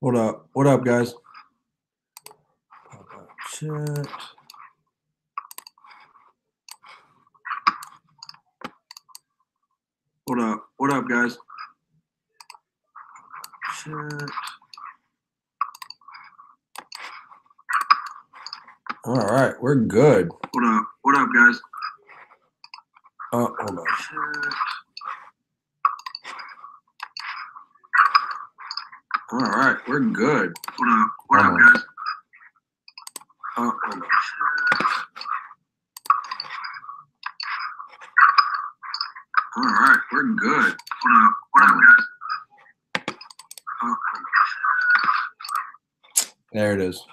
What up? What up, guys? Pop-up chat. What up? What up, guys? Chat. All right, we're good. What up? What up, guys? Hold on. Chat. All right, we're good. What up? What up, guys? Hold on. All right, we're good. What up? What up, guys? There it is.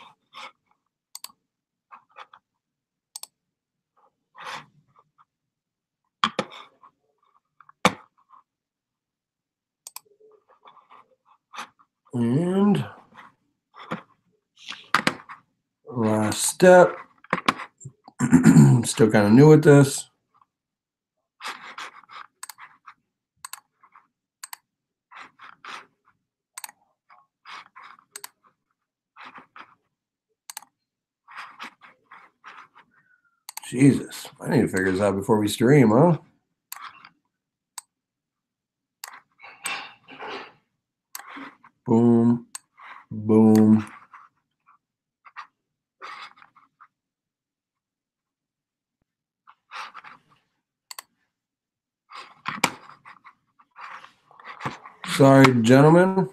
And last step. Still kind of new at this. Jesus, I need to figure this out before we stream, huh? Boom, boom. Sorry, gentlemen.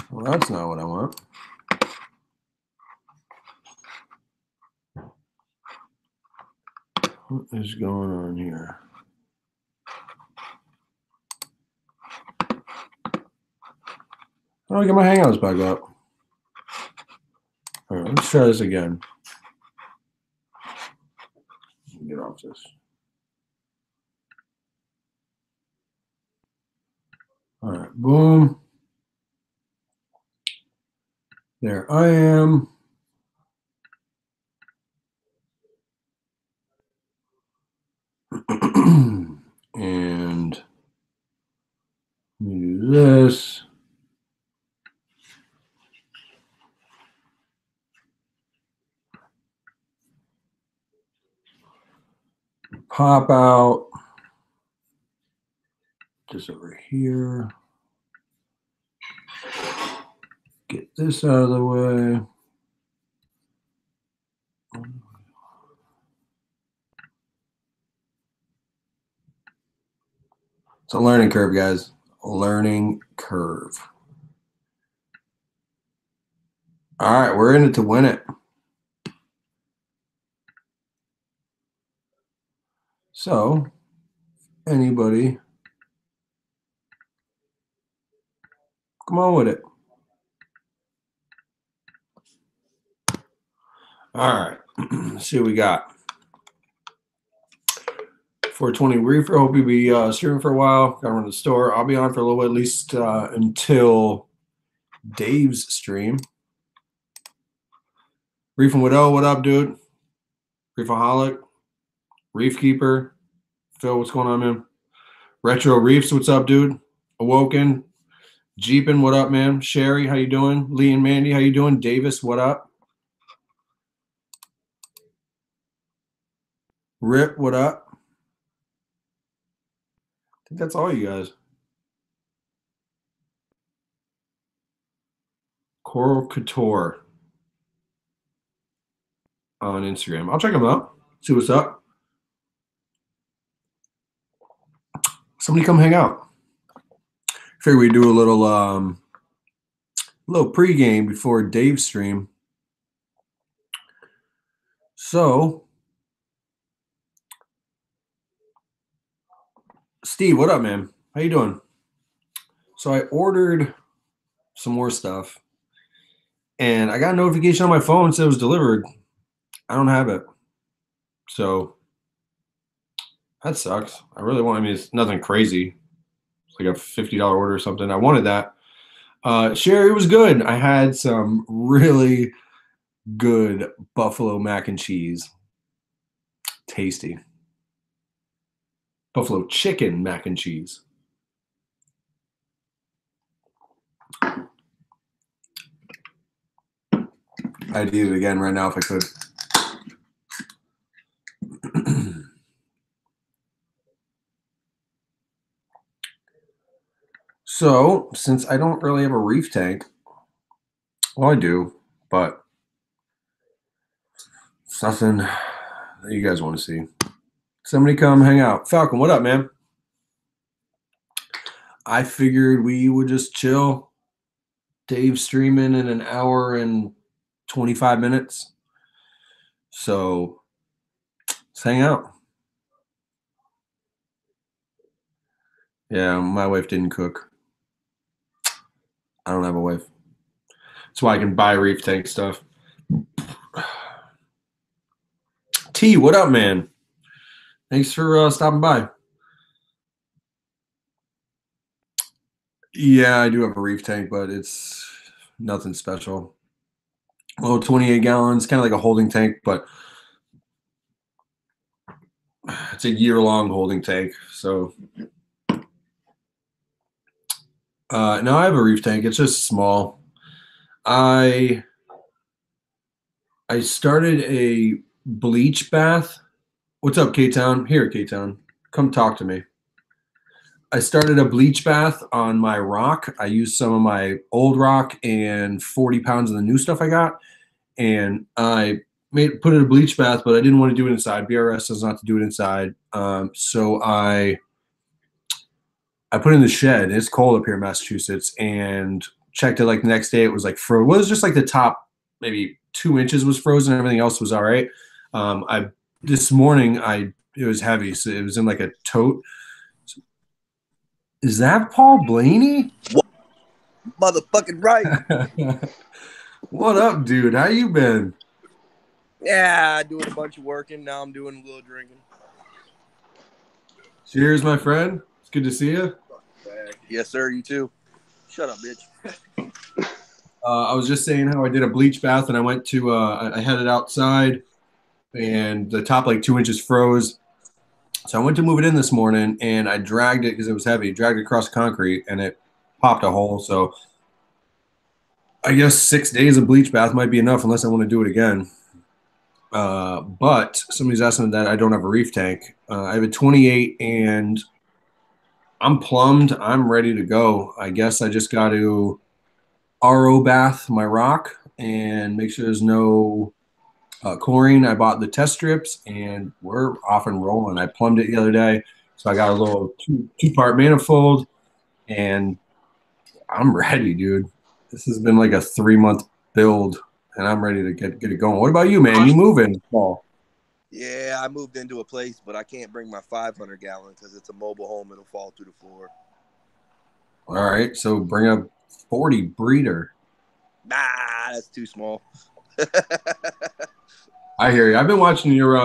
Well, that's not what I want. What is going on here? How do I get my Hangouts back up? All right, let's try this again. Get off this. All right, boom. There I am. And let me do this. Pop out. Just over here. Get this out of the way. It's a learning curve, guys. A learning curve. All right, we're in it to win it. So, anybody, come on with it. All right, let's see what we got. 420 Reefer. Hope you'll be streaming for a while. Gotta run to the store. I'll be on for a little bit, at least until Dave's stream. Reef and Widow, what up, dude? Reefaholic, Reef Keeper. Phil, what's going on, man? Retro Reefs, what's up, dude? Awoken. Jeepin, what up, man? Sherry, how you doing? Lee and Mandy, how you doing? Davis, what up? Rip, what up? I think that's all you guys. Coral Couture on Instagram. I'll check them out. See what's up. Somebody come hang out. Figure we do a little pregame before Dave's stream. So, Steve, what up, man? How you doing? So I ordered some more stuff, and I got a notification on my phone said it was delivered. I don't have it. So that sucks. I really want, I mean, it's nothing crazy. It's like a $50 order or something. I wanted that. Sherry, was good. I had some really good buffalo mac and cheese. Tasty. Buffalo chicken mac and cheese. I'd eat it again right now if I could. So, since I don't really have a reef tank, well, I do, but it's nothing that you guys want to see. Somebody come hang out. Falcon, what up, man? I figured we would just chill. Dave's streaming in an hour and 25 minutes. So, let's hang out. Yeah, my wife didn't cook. I don't have a wife. That's why I can buy reef tank stuff. T, what up, man? Thanks for stopping by. Yeah, I do have a reef tank, but it's nothing special. Well, 28 gallons, kind of like a holding tank, but it's a year-long holding tank. So, no, I have a reef tank. It's just small. I started a bleach bath. What's up, K-Town? Here, K-Town. Come talk to me. I started a bleach bath on my rock. I used some of my old rock and 40 pounds of the new stuff I got. And I put in a bleach bath, but I didn't want to do it inside. BRS says not to do it inside. So I put it in the shed. It's cold up here in Massachusetts, and checked it like the next day. It was like frozen. Well, it was just like the top maybe 2 inches was frozen. Everything else was all right. This morning it was heavy, so it was in like a tote. Is that Paul Blaney? Motherfucking right. What up, dude? How you been? Yeah, doing a bunch of working. Now I'm doing a little drinking. Cheers, my friend. It's good to see you. Yes, sir. You too. Shut up, bitch. I was just saying how I did a bleach bath, and I went to I had it outside, and the top like 2 inches froze. So I went to move it in this morning, and I dragged it because it was heavy. Dragged it across concrete, and it popped a hole. So I guess 6 days of bleach bath might be enough, unless I want to do it again. But somebody's asking that I don't have a reef tank. I have a 28, and I'm plumbed. I'm ready to go. I guess I just got to RO bath my rock and make sure there's no chlorine. I bought the test strips, and we're off and rolling. I plumbed it the other day, so I got a little two-part manifold, and I'm ready, dude. This has been like a 3-month build, and I'm ready to get it going. What about you, man? You moving, Paul? Yeah, I moved into a place, but I can't bring my 500 gallon because it's a mobile home. It'll fall through the floor. All right, so bring a 40 breeder. Nah, that's too small. I hear you. I've been watching your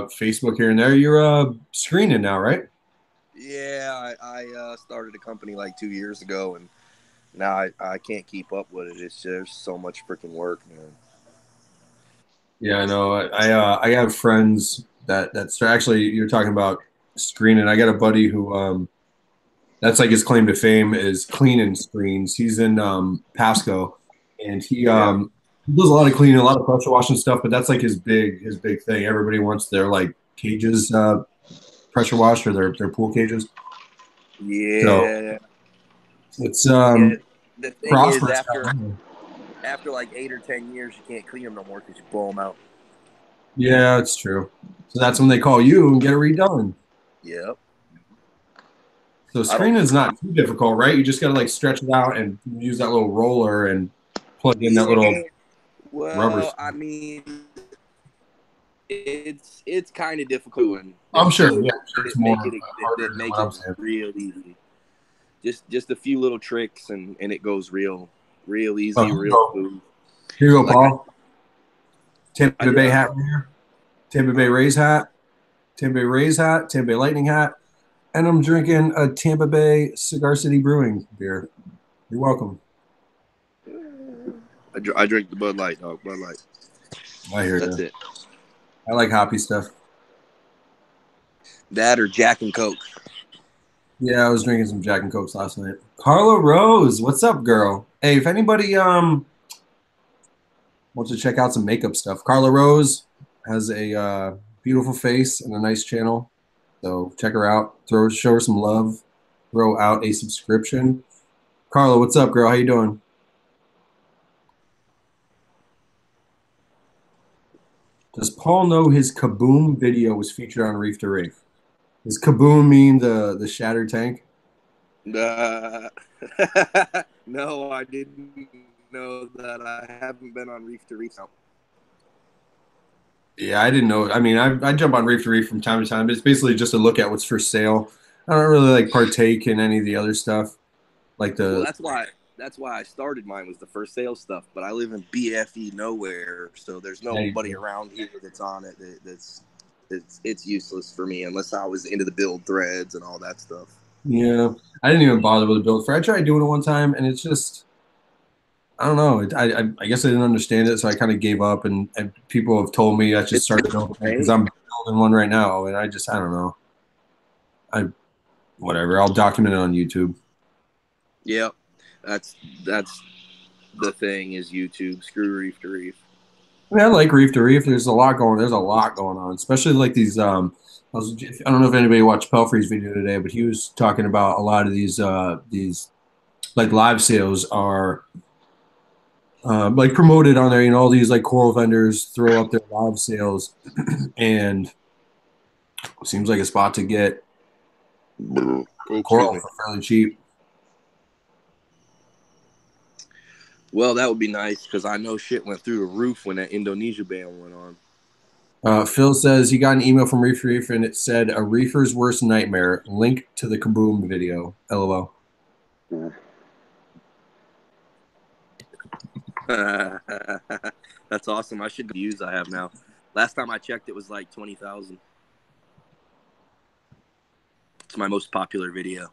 Facebook here and there. You're screening now, right? Yeah, I started a company like 2 years ago, and now I can't keep up with it. It's just so much freaking work, man. Yeah, I know. I have friends that's actually you're talking about screening. I got a buddy who that's like his claim to fame is cleaning screens. He's in Pasco, and he does a lot of cleaning, a lot of pressure washing stuff. But that's like his big thing. Everybody wants their like cages pressure washed or their pool cages. Yeah. So it's the thing prosperous. is, after like 8 or 10 years, you can't clean them no more because you blow them out. Yeah, it's true. So that's when they call you and get it redone. Yep. So screening is not too difficult, right? You just got to like stretch it out and use that little roller and plug in that little rubber. Well, I mean, it's kind of difficult. And I'm sure. Yeah, it's more make it real easy. Just a few little tricks, and it goes real easy, real smooth. Here you go, Paul. Tampa Bay hat right here. Tampa Bay Rays hat. Tampa Bay Rays hat. Tampa Bay Lightning hat. And I'm drinking a Tampa Bay Cigar City Brewing beer. You're welcome. I drink the Bud Light, dog. Bud Light. I hear That's you. it. I like hoppy stuff. That or Jack and Coke. Yeah, I was drinking some Jack and Cokes last night. Carla Rose, what's up, girl? Hey, if anybody wants to check out some makeup stuff, Carla Rose has a beautiful face and a nice channel. So check her out. Show her some love. Throw out a subscription. Carla, what's up, girl? How you doing? Does Paul know his Kaboom video was featured on Reef to Reef? Does Kaboom mean the shattered tank? Uh, no, I didn't know that. I haven't been on Reef to Reef. Yeah, I didn't know. I mean, I jump on Reef to Reef from time to time, but it's basically just to look at what's for sale. I don't really like partake in any of the other stuff, like Well, the that's why I started mine was the first sale stuff. But I live in BFE nowhere, so there's nobody around here that's on it. It's useless for me unless I was into the build threads and all that stuff. yeah. I didn't even bother with the build for. I tried doing it one time, and it's just I don't know. I guess I didn't understand it, so I kind of gave up. And people have told me I should It's start building because I'm building one right now, and I don't know. I whatever. I'll document it on YouTube. Yeah, that's the thing is YouTube. Screw Reef to Reef. I mean, I like Reef to Reef. There's a lot going. There's a lot going on, especially like these. I don't know if anybody watched Pelfrey's video today, but he was talking about a lot of these like live sales are like promoted on there. You know, all these like coral vendors throw up their live sales, and it seems like a spot to get coral for fairly cheap. Well, that would be nice because I know shit went through the roof when that Indonesia ban went on. Phil says he got an email from Reef to Reef and it said a reefer's worst nightmare. Link to the Kaboom video. LOL. That's awesome. I should views I have now. Last time I checked, it was like 20,000. It's my most popular video.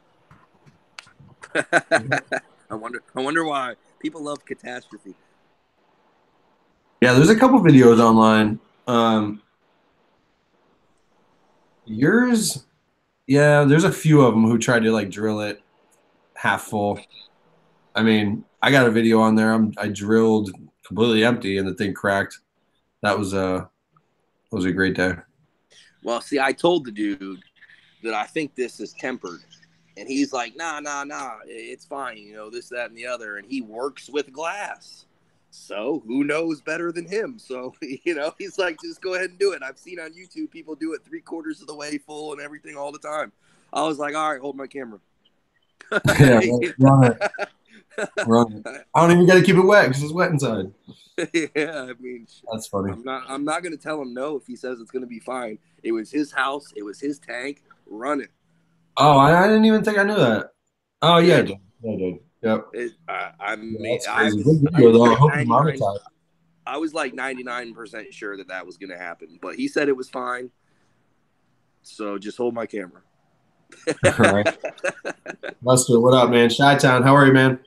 I wonder why people love catastrophe. Yeah, there's a couple videos online. Yours, yeah, there's a few of them who tried to like drill it half full. I mean, I got a video on there. I drilled completely empty and the thing cracked. That was a great day. Well, see, I told the dude that I think this is tempered. And he's like, nah, it's fine, you know, this, that, and the other. And he works with glass. So who knows better than him? So, you know, he's like, just go ahead and do it. I've seen on YouTube people do it 3/4 of the way full and everything all the time. I was like, all right, hold my camera. Yeah, run it. Run it. I don't even got to keep it wet because it's wet inside. Yeah, I mean, that's funny. I'm not going to tell him no if he says it's going to be fine. It was his house. It was his tank. Run it. Oh, I didn't even think I knew that. Oh, yeah, I did. Yeah, I did. Yep. I was like 99% sure that was going to happen, but he said it was fine. So just hold my camera. All right. Lester, what up, man? Chi-Town, how are you, man?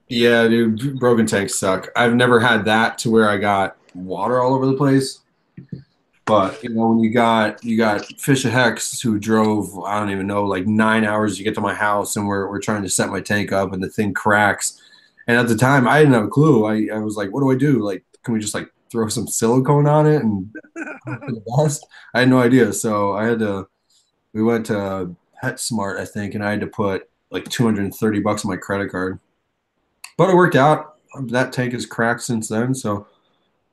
Yeah, dude, broken tanks suck. I've never had that to where I got water all over the place. But you know, when you got Fish of Hex who drove, I don't even know, like 9 hours to get to my house, and we're trying to set my tank up, and the thing cracks. And at the time, I didn't have a clue. I was like, what do I do? Like, can we just like throw some silicone on it and hope for the best? I had no idea. So we went to PetSmart, I think, and I had to put like $230 on my credit card. But it worked out. That tank has cracked since then. So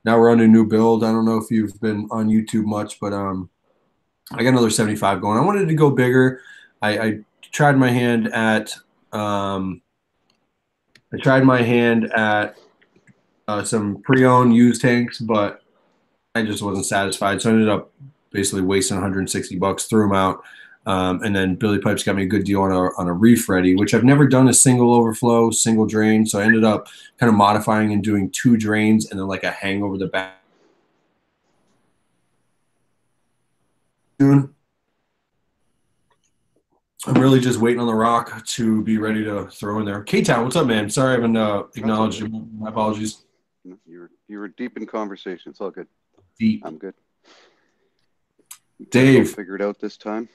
now we're on a new build. I don't know if you've been on YouTube much, but I got another 75 going. I wanted to go bigger. I tried my hand at some pre-owned used tanks, but I just wasn't satisfied. So I ended up basically wasting $160, threw them out. And then Billy Pipes got me a good deal on a Reef Ready, which I've never done a single overflow, single drain. So I ended up kind of modifying and doing 2 drains and then like a hang over the back. I'm really just waiting on the rock to be ready to throw in there. K-Town, what's up, man? Sorry I haven't acknowledged you. My apologies. You were deep in conversation. It's all good. Deep. I'm good. Dave. Figured out this time.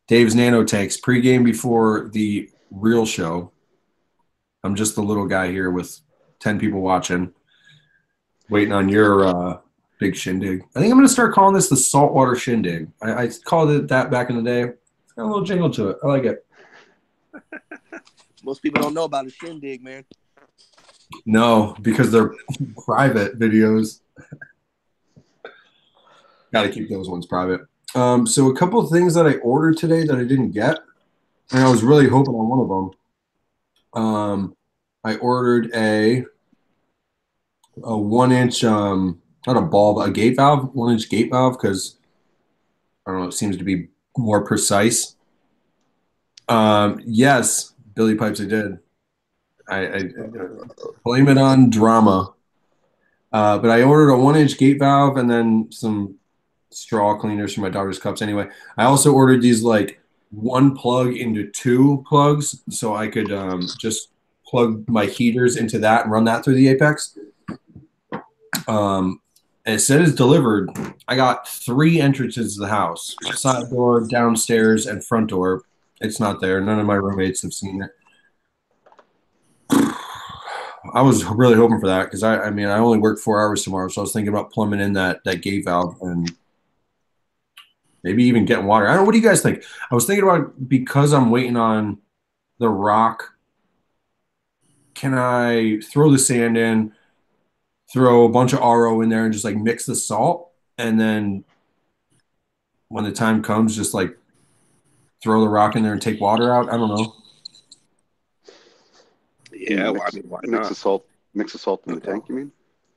Dave's Nanotanks pregame before the real show. I'm just the little guy here with 10 people watching, waiting on your big shindig. I think I'm going to start calling this the saltwater shindig. I called it that back in the day. It's got a little jingle to it. I like it. Most people don't know about a shindig, man. No, because they're private videos. Got to keep those ones private. So a couple of things that I ordered today that I didn't get, and I was really hoping on one of them. I ordered a 1-inch, not a ball, but a gate valve, 1-inch gate valve, because I don't know, it seems to be more precise. Yes, Billy Pipes, I did. I blame it on drama. But I ordered a 1-inch gate valve and then some straw cleaners for my daughter's cups. Anyway, I also ordered these like 1 plug into 2 plugs, so I could just plug my heaters into that and run that through the Apex. And it said it's delivered. I got 3 entrances to the house: side door, downstairs, and front door. It's not there. None of my roommates have seen it. I was really hoping for that because I mean I only work 4 hours tomorrow, so I was thinking about plumbing in that gate valve and maybe even getting water. I don't know. What do you guys think? I was thinking about, because I'm waiting on the rock, can I throw the sand in, throw a bunch of RO in there, and just like mix the salt, and then when the time comes, just like throw the rock in there and take water out? I don't know. Yeah, well, I mean, why not? Mix the salt in the tank, you mean?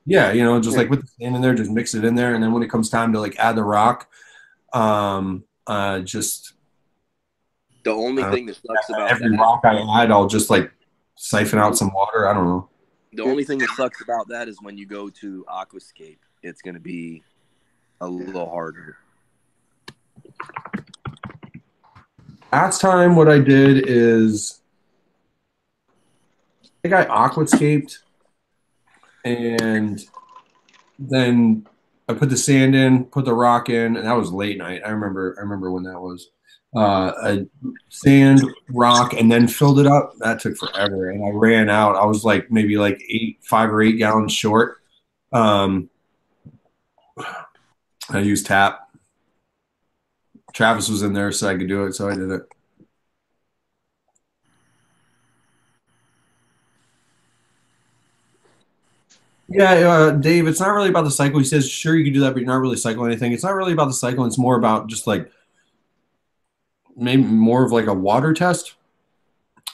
Yeah, just like with the sand in there, just mix it in there, and then when it comes time to like add the rock, just the only thing that sucks about every rock I add, I'll just like siphon out some water. I don't know. The only thing that sucks about that is when you go to Aquascape, it's going to be a little harder. Last time, what I did is I think I aquascaped, and then I put the sand in, put the rock in, and that was late night. I remember when that was. I sand, rock, and then filled it up. That took forever, and I ran out. I was like maybe like 5 or 8 gallons short. I used tap. Travis was in there, so I could do it, so I did it. Yeah, Dave, it's not really about the cycle. He says, sure, you can do that, but you're not really cycling anything. It's not really about the cycle. It's more about just like maybe more of like a water test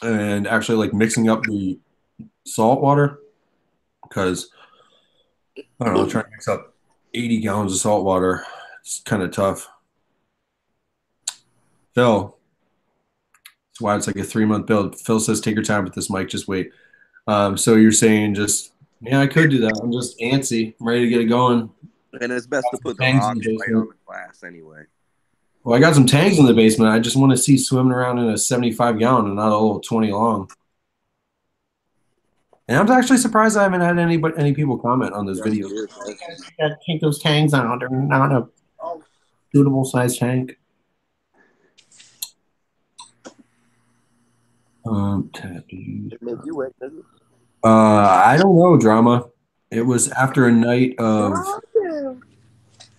and actually like mixing up the salt water, because I don't know, trying to mix up 80 gallons of salt water, it's kind of tough. Phil, that's why it's like a 3-month build. Phil says, take your time with this, Mike. Just wait. So you're saying just, yeah, I could do that. I'm just antsy. I'm ready to get it going. And it's best to put the rock right on the glass anyway. Well, I got some tangs in the basement. I just want to see swimming around in a 75-gallon and not a little 20 long. And I'm actually surprised I haven't had any people comment on those videos. Got to take those tangs out. They're not a suitable size tank. I don't know, drama. It was after a night of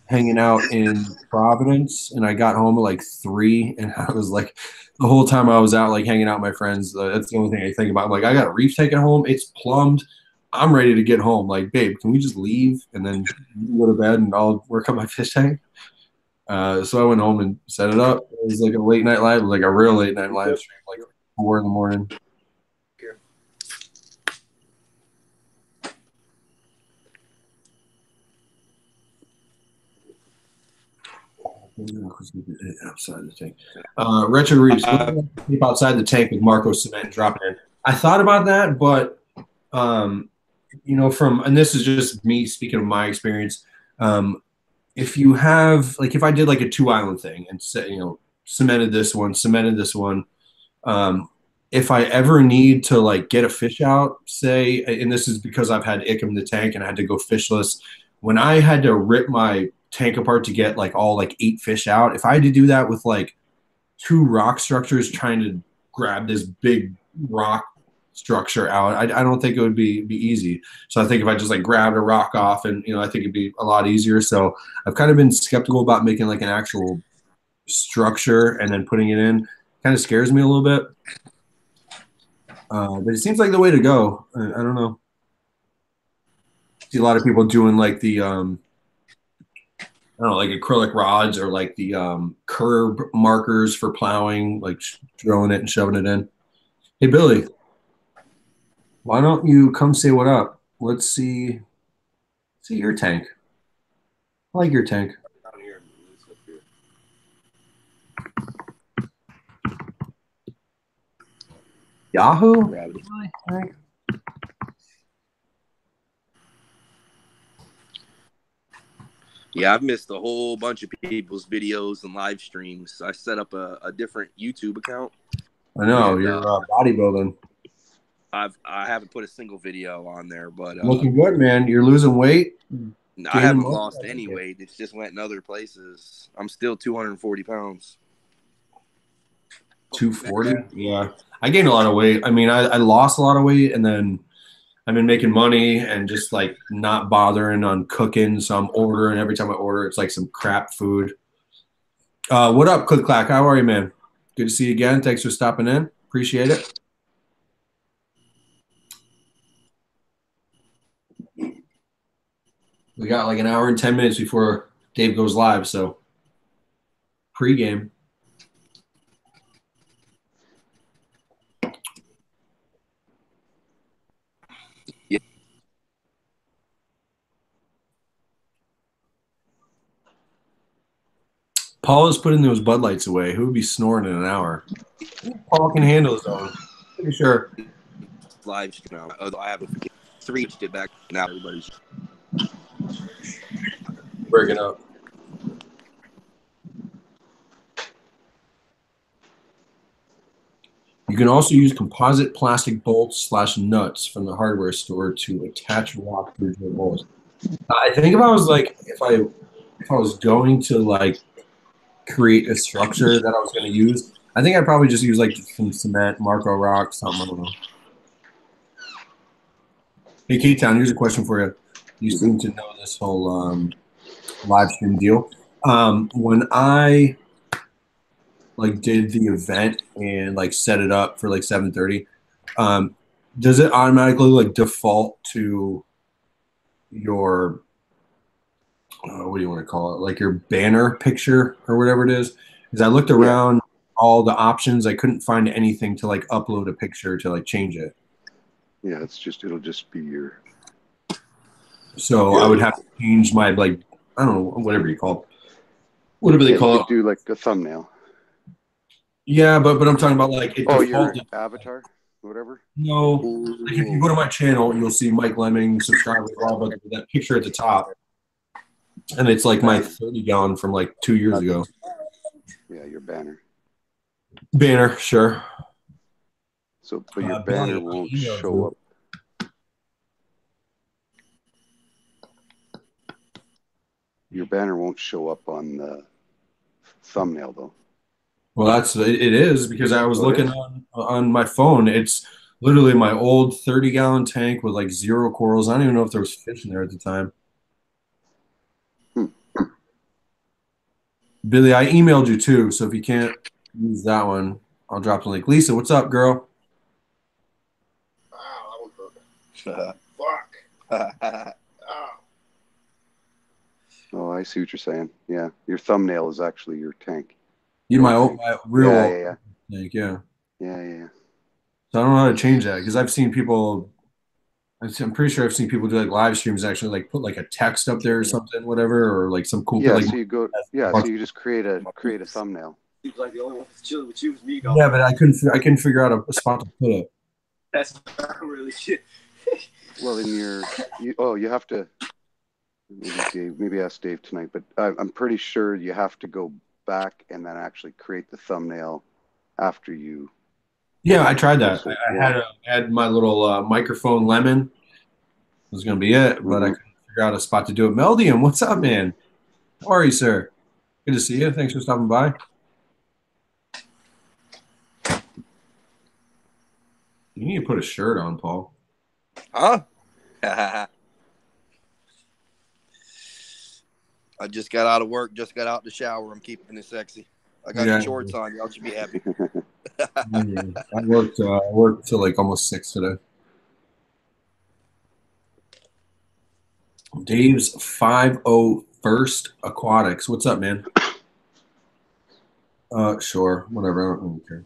hanging out in Providence, and I got home at like 3, and I was like, the whole time I was out like hanging out with my friends, that's the only thing I think about. I'm like, I got a reef taken home, it's plumbed, I'm ready to get home. Like, babe, can we just leave and then go to bed and I'll work on my fish tank? So I went home and set it up. It was like a late night live, like a real late night live stream, like 4 in the morning. Outside the tank. Retro Reeves, keep outside the tank with Marco cement and drop it in. I thought about that, but and this is just me speaking of my experience. If you have if I did like a 2-island thing and cemented this one, if I ever need to like get a fish out, say, and this is because I've had ick in the tank and I had to go fishless. When I had to rip my tank apart to get like all like 8 fish out, if I had to do that with like 2 rock structures trying to grab this big rock structure out, I don't think it would be easy. So I think if I just like grabbed a rock off, and I think it'd be a lot easier. So I've kind of been skeptical about making like an actual structure and then putting it in. Kind of scares me a little bit. But it seems like the way to go. I don't know. See a lot of people doing like the I don't know, like acrylic rods or like the curb markers for plowing, like drilling it and shoving it in. Hey Billy, why don't you come say what up? Let's see your tank. I like your tank. Yahoo? Gravity. Really? Yeah, I've missed a whole bunch of people's videos and live streams. I set up a different YouTube account. I know And, you're bodybuilding. I haven't put a single video on there, but Looking good, man. You're losing weight. I haven't muscle lost any weight. It's just went in other places. I'm still 240 pounds. 240. Yeah, I gained a lot of weight. I mean, I lost a lot of weight, and then I've been making money and just like not bothering on cooking. So I'm ordering every time I order, it's like some crap food. What up, Click Clack? How are you, man? Good to see you again. Thanks for stopping in. Appreciate it. We got like an hour and 10 minutes before Dave goes live, so pregame. Yeah. Paul is putting those Bud Lights away. Who would be snoring in an hour? Paul can handle his own. Pretty sure. Live stream now. Although I haven't reached it back now. Everybody's Breaking up. You can also use composite plastic bolts / nuts from the hardware store to attach rock through your bolts. I think if I was going to like create a structure that I was going to use, I think I'd probably just use like some cement, Marco rock, something. I don't know. Hey, K-Town, here's a question for you. You seem to know this whole live stream deal. When I like did the event and like set it up for like 7:30, does it automatically like default to your what do you want to call it, like your banner picture or whatever it is? Because I looked around all the options, I couldn't find anything to like upload a picture to like change it. Yeah, it'll just be your. So I would have to change my like, I don't know, whatever you call it. Whatever they call it. Do like a thumbnail. Yeah, but I'm talking about like it your avatar, whatever. No, like if you go to my channel, you'll see Mike Lemming, subscribe as well, but that picture at the top, and it's like my 30-gallon from like 2 years ago. Yeah, your banner. Banner, sure. So, but your banner won't show up. Your banner won't show up on the thumbnail, though. Well, it is because I was looking on my phone. It's literally my old 30-gallon tank with like 0 corals. I don't even know if there was fish in there at the time. Billy, I emailed you too, so if you can't use that one, I'll drop the link. Lisa, what's up, girl? Fuck. Oh, I see what you're saying. Yeah, your thumbnail is actually your tank. My real tank, Yeah. So I don't know how to change that because I've seen people. I'm pretty sure I've seen people do like live streams actually like put like a text up there or something, whatever, or like some cool. Yeah, like, so you go. Yeah, so you just create a thumbnail. Seems like the only one that's chilling with you is me. Yeah, but I couldn't figure out a spot to put it. That's not really shit. Well, in you have to. Maybe ask Dave tonight, but I'm pretty sure you have to go back and then actually create the thumbnail after you Yeah, I tried that. I Yeah. had my little microphone lemon. Was going to be it, but I Mhm. couldn't figure out a spot to do it. Meldium, what's up, man? How are you, sir? Good to see you. Thanks for stopping by. You need to put a shirt on, Paul. Huh? I just got out of work, just got out the shower. I'm keeping it sexy. I got Yeah. the shorts on. Y'all should be happy. I worked till like almost 6 today. Dave's 50 Aquatics. What's up, man? Sure, whatever. I don't really care.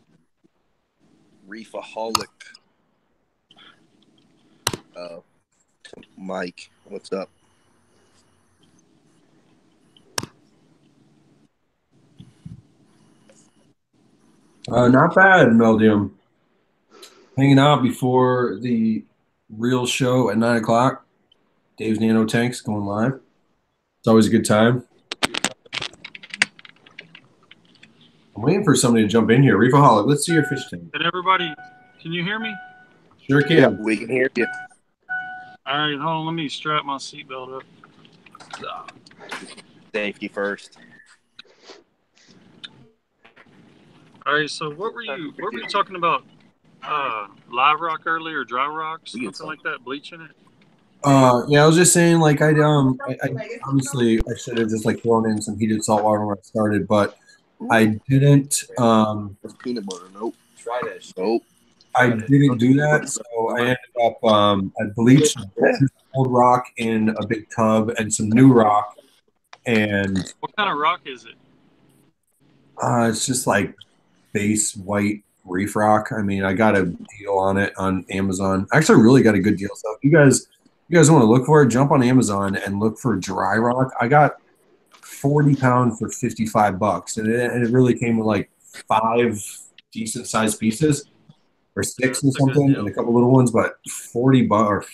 Reefaholic. Mike, what's up? Not bad, Meldium. Hanging out before the real show at 9 o'clock. Dave's Nano Tanks going live. It's always a good time. I'm waiting for somebody to jump in here. Reefaholic, let's see your fish tank. And everybody, can you hear me? Sure can. Yeah. We can hear you. All right, hold on. Let me strap my seatbelt up. Safety first. All right, so what were you talking about? Live rock earlier, dry rock, something like that, bleaching it. Yeah, I was just saying, like, I obviously I should have just like thrown in some heated salt water when I started, but I didn't. That's peanut butter. Nope. Try that. Nope. I didn't do that, so I ended up I bleached old rock in a big tub and some new rock, and What kind of rock is it? it's just like base white reef rock. I mean, I got a deal on it on Amazon. Actually, really got a good deal. So if you guys want to look for it, jump on Amazon and look for dry rock. I got 40 pounds for $55, and it really came with like 5 decent sized pieces. Or 6 and That's a good something, deal. and a couple little ones, but 40 pounds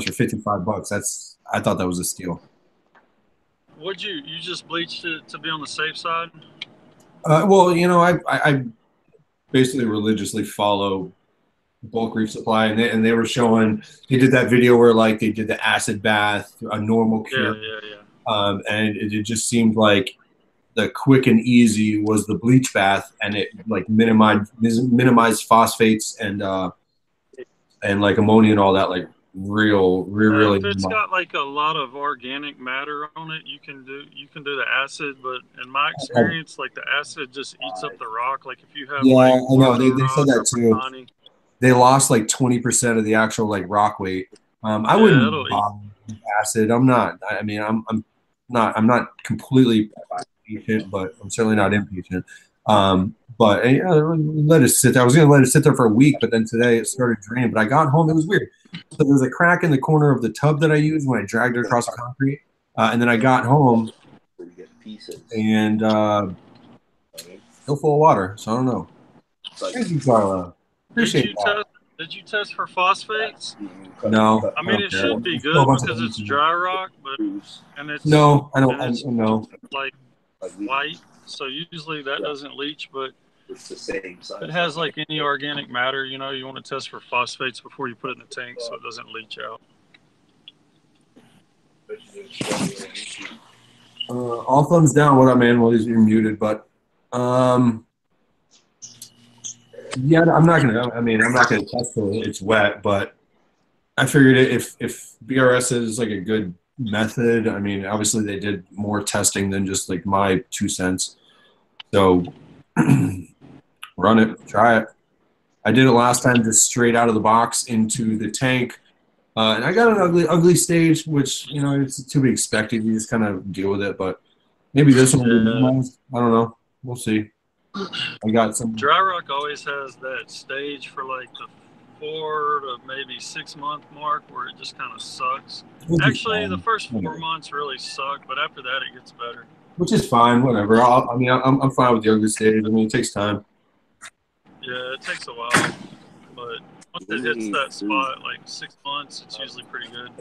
for $55. I thought that was a steal. Would you just bleached it to be on the safe side? Well, you know, I basically religiously follow Bulk Reef Supply, and they were showing they did that video where like they did the acid bath, a normal cure, Yeah. and it just seemed like the quick and easy was the bleach bath, and it like minimized phosphates and like ammonia and all that, like really. If it's got like a lot of organic matter on it, you can do the acid. But in my experience, like the acid just eats up the rock. Like if you have Yeah, like I know they said rock that or too. Patani, They lost like 20% of the actual like rock weight. I Yeah, wouldn't it'll eat. bother with acid. I'm not. I mean, I'm not completely patient, but I'm certainly not impatient. But let it sit there. I was gonna let it sit there for a week, but then today it started draining. But I got home, it was weird. So there was a crack in the corner of the tub that I used when I dragged it across the concrete, and then I got home and still full of water. So I don't know. Thank you, Carla. Appreciate that. Did you test for phosphates? No, I mean, don't it care. should be Still a good bunch of because it's leaves. dry rock, but it's No, I don't. and it's No. like white, so usually that doesn't leach. But It's the same size. if it has like any organic matter, you want to test for phosphates before you put it in the tank so it doesn't leach out. All thumbs down. What up, man? Well, you're muted, but yeah, I'm not gonna test till it's wet, but I figured if BRS is like a good method, I mean, obviously they did more testing than just like my 2 cents. So run it, try it. I did it last time just straight out of the box into the tank. And I got an ugly stage, which, it's to be expected. You just kind of deal with it, but maybe this one will be minimized. I don't know. We'll see. I got some. Dry rock always has that stage for like the 4 to maybe 6 month mark where it just kind of sucks. Actually, the first 4 months really suck, but after that it gets better. Which is fine, whatever. I'm fine with the ugly stage. I mean, it takes time. Yeah, it takes a while, but once it hits that spot, like 6 months, it's usually pretty good.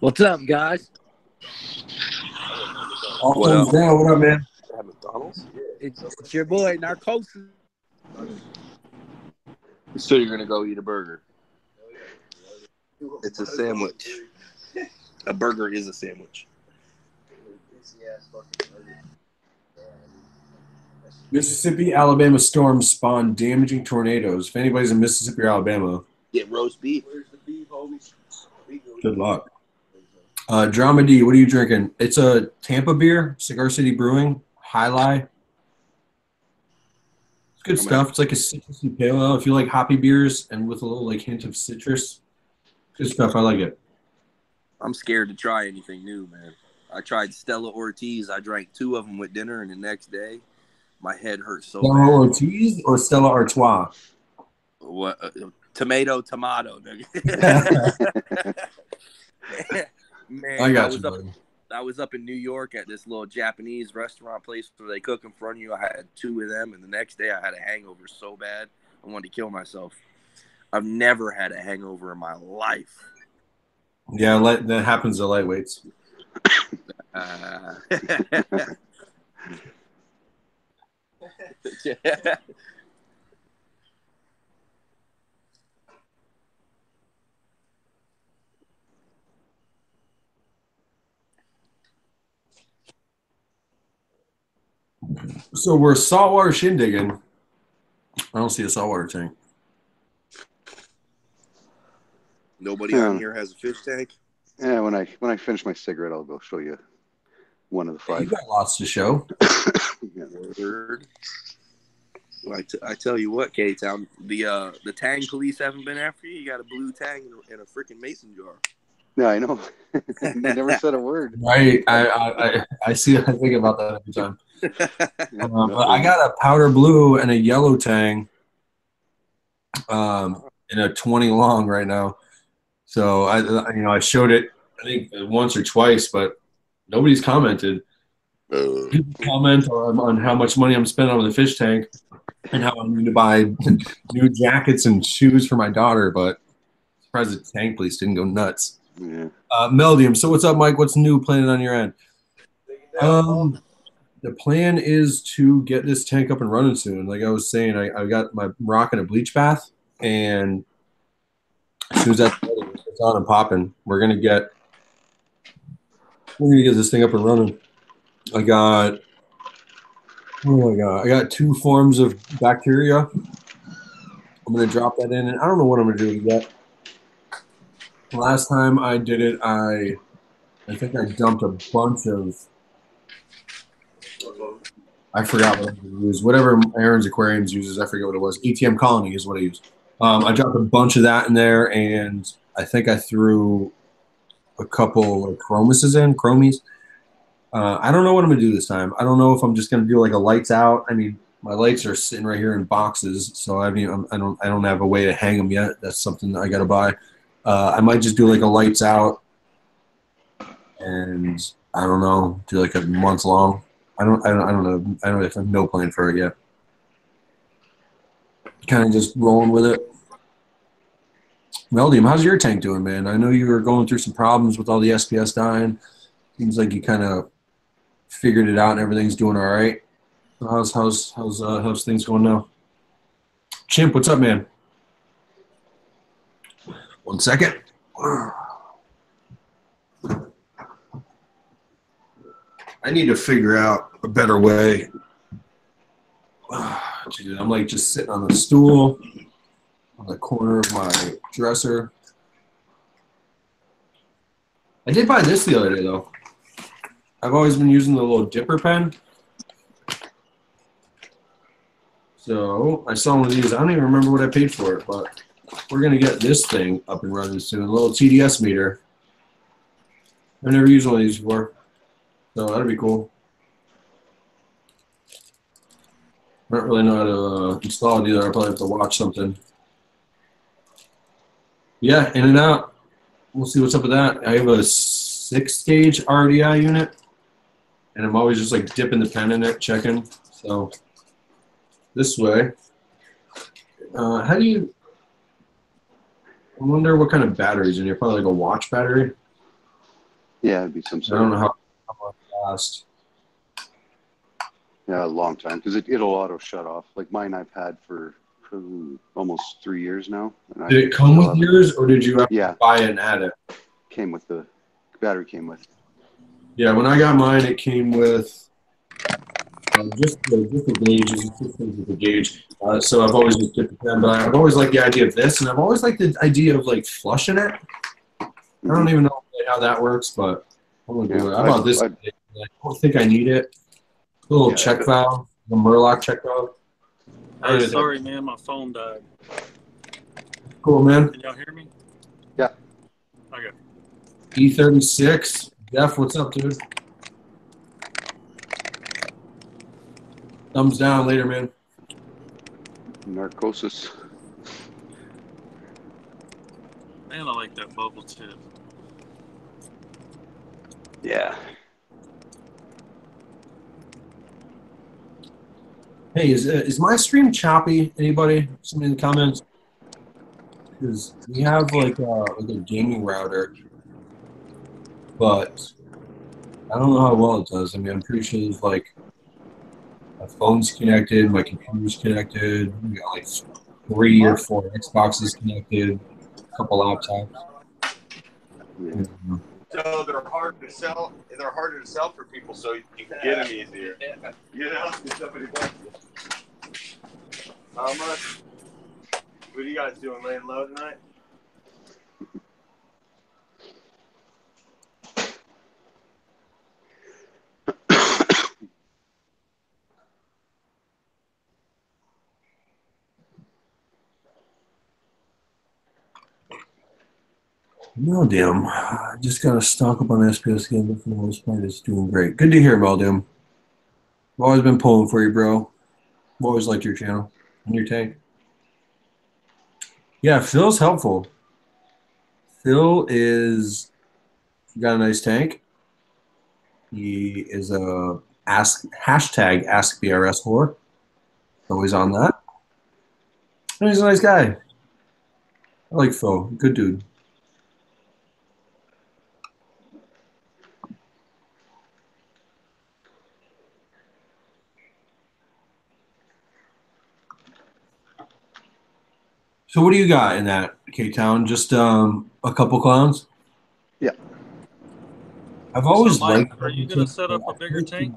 What's up, guys? All thumbs down. What up, man? At McDonald's? It's your boy, Narcosis. So you're gonna go eat a burger? It's a sandwich. A burger is a sandwich. Mississippi, Alabama storms spawn damaging tornadoes. If anybody's in Mississippi or Alabama, Get roast beef. good luck. Drama D, what are you drinking? It's a Tampa beer, Cigar City Brewing, High Lie. It's good stuff. It's like a citrusy pale ale. If you like hoppy beers and with a little like hint of citrus, good stuff. I like it. I'm scared to try anything new, man. I tried Stella Ortiz. I drank 2 of them with dinner, and the next day, my head hurt so Stella bad. Ortiz or Stella Artois? What? Tomato, nigga. Man, I got you. I was up in New York at this little Japanese restaurant place where they cook in front of you. I had 2 of them, and the next day I had a hangover so bad I wanted to kill myself. I've never had a hangover in my life. Yeah, that happens to lightweights. So we're saltwater shindigging. I don't see a saltwater tank. Nobody on here has a fish tank? Yeah, when I finish my cigarette, I'll go show you one of the 5. You got lots to show. Yeah. Word. Well, I tell you what, K-Town, the Tang police haven't been after you. You got a blue Tang in a freaking mason jar. Yeah, I know. They never said a word. Right. I see. I think about that every time. But I got a powder blue and a yellow Tang in a 20 long right now. So I showed it I think once or twice, but nobody's commented. People comment on how much money I'm spending on the fish tank and how I'm going to buy new jackets and shoes for my daughter, but I'm surprised the tank police didn't go nuts. Yeah. Meldium, so what's up, Mike? What's new planning on your end? The plan is to get this tank up and running soon. Like I was saying, I got my rocking a bleach bath, and as soon as that's on and popping, we're gonna get this thing up and running. I got 2 forms of bacteria. I'm gonna drop that in, and I don't know what I'm gonna do with that. Last time I did it, I think I dumped a bunch of. I forgot what I used. Whatever Aaron's Aquariums uses, I forget what it was. ETM Colony is what I used. I dropped a bunch of that in there, and I think I threw a couple of chromies. I don't know what I'm gonna do this time. I don't know if I'm just gonna do like a lights out. I mean, my lights are sitting right here in boxes, so I don't have a way to hang them yet. That's something I gotta buy. I might just do like a lights out, and I don't know, do like a month long. I don't know. I have no plan for it yet. Kind of just rolling with it. Meldium, how's your tank doing, man? I know you were going through some problems with all the SPS dying. Seems like you kind of figured it out and everything's doing all right. How's things going now? Chimp, what's up, man? 1 second. I need to figure out a better way. Dude, I'm like just sitting on the stool on the corner of my dresser. I did buy this the other day, though. I've always been using the little dipper pen. So I saw one of these. I don't even remember what I paid for it, but we're going to get this thing up and running soon. A little TDS meter. I've never used one of these before. So that'd be cool. I don't really know how to install it either. I'll probably have to watch something. Yeah, in and out. We'll see what's up with that. I have a 6-stage RDI unit, and I'm always just like dipping the pen in it, checking. So this way. How do you? I wonder what kind of batteries in here. Probably like a watch battery. Yeah, it'd be some I sort don't of. know how long it lasts. Yeah, a long time because it'll auto shut off. Like mine, I've had for almost 3 years now. And Did it come with yours, or did you have to buy it and add it? Came with the battery. Came with. Yeah, when I got mine, it came with just the gauge. Just the gauge. So I've always just dipped it in, but I've always liked the idea of this, and I've always liked the idea of like flushing it. I don't even know how that works, but I'm gonna do it. How about this? I don't think I need it. A little check valve, the Murloc check valve. Hey, sorry, man, my phone died. Cool, man. Can y'all hear me? Yeah. Okay. E36. Jeff, what's up, dude? Thumbs down later, man. Narcosis. Man, I like that bubble tip. Yeah. Hey, is my stream choppy? Anybody? Somebody in the comments? Because we have like a gaming router, but I don't know how well it does. I mean, I'm pretty sure there's like my phone's connected, my computer's connected, we got like 3 or 4 Xboxes connected, a couple laptops. Yeah. So they're hard to sell. They're harder to sell for people, so you can get them easier. You know, if somebody wants it. How much? What are you guys doing? Laying low tonight? No, damn. I just got to stock up on SPS again, but for the most part, it's doing great. Good to hear, Maldum. I've always been pulling for you, bro. I've always liked your channel and your tank. Yeah, Phil's helpful. Phil is got a nice tank. He is a hashtag AskBRS whore. Always on that. And he's a nice guy. I like Phil. Good dude. So what do you got in that K-Town? Just a couple clowns? Yeah. I've always So, Mike, liked. are you going to set up a bigger tank?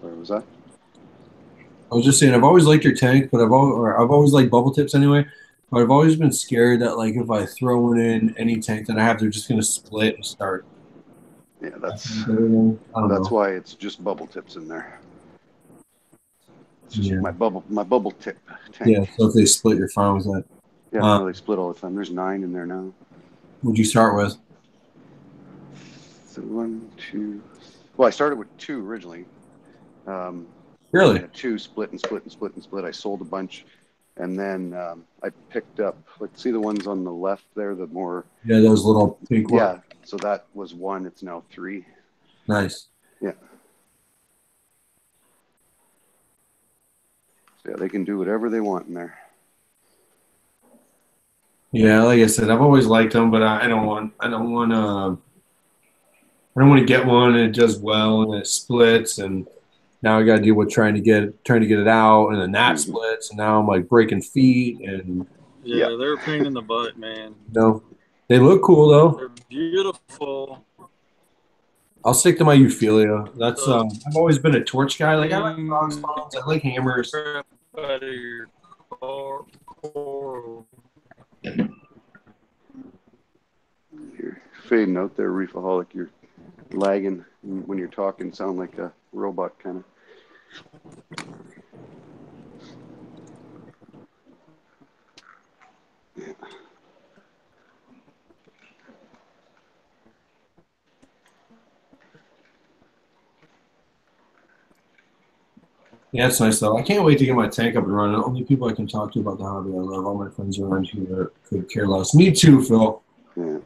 Sorry, was that? I was just saying, I've always liked your tank, but I've always liked bubble tips anyway. But I've always been scared that like if I throw in any tank that I have, they're just going to split and start. Yeah, that's know. Why it's just bubble tips in there. It's just Yeah. my bubble tip tank. Yeah, so if they split, you're fine with that. Yeah, no, they split all the time. There's 9 in there now. What'd you start with? So 1, 2. Well, I started with 2 originally. Really? I had 2 split and split and split and split. I sold a bunch, and then I picked up. Like, see the ones on the left there, the more. Yeah, those little pink ones. Yeah. So that was 1. It's now 3. Nice. Yeah. So yeah, they can do whatever they want in there. Yeah, like I said, I've always liked them, but I don't want to get one and it does well and it splits, and now I got to deal with trying to get it out, and then that splits, and now I'm like breaking feet and. Yeah, they're a pain in the butt, man. No, they look cool though. They're beautiful. I'll stick to my Euphilia. That's I've always been a torch guy. Like I like frog spawns, I like hammers. Out of your car. You're fading out there, Reefaholic. You're lagging when you're talking. Sound like a robot kind of. Yeah. Yeah, it's nice though. I can't wait to get my tank up and running. The only people I can talk to about the hobby I love. All my friends around here could care less. Me too, Phil. Yeah.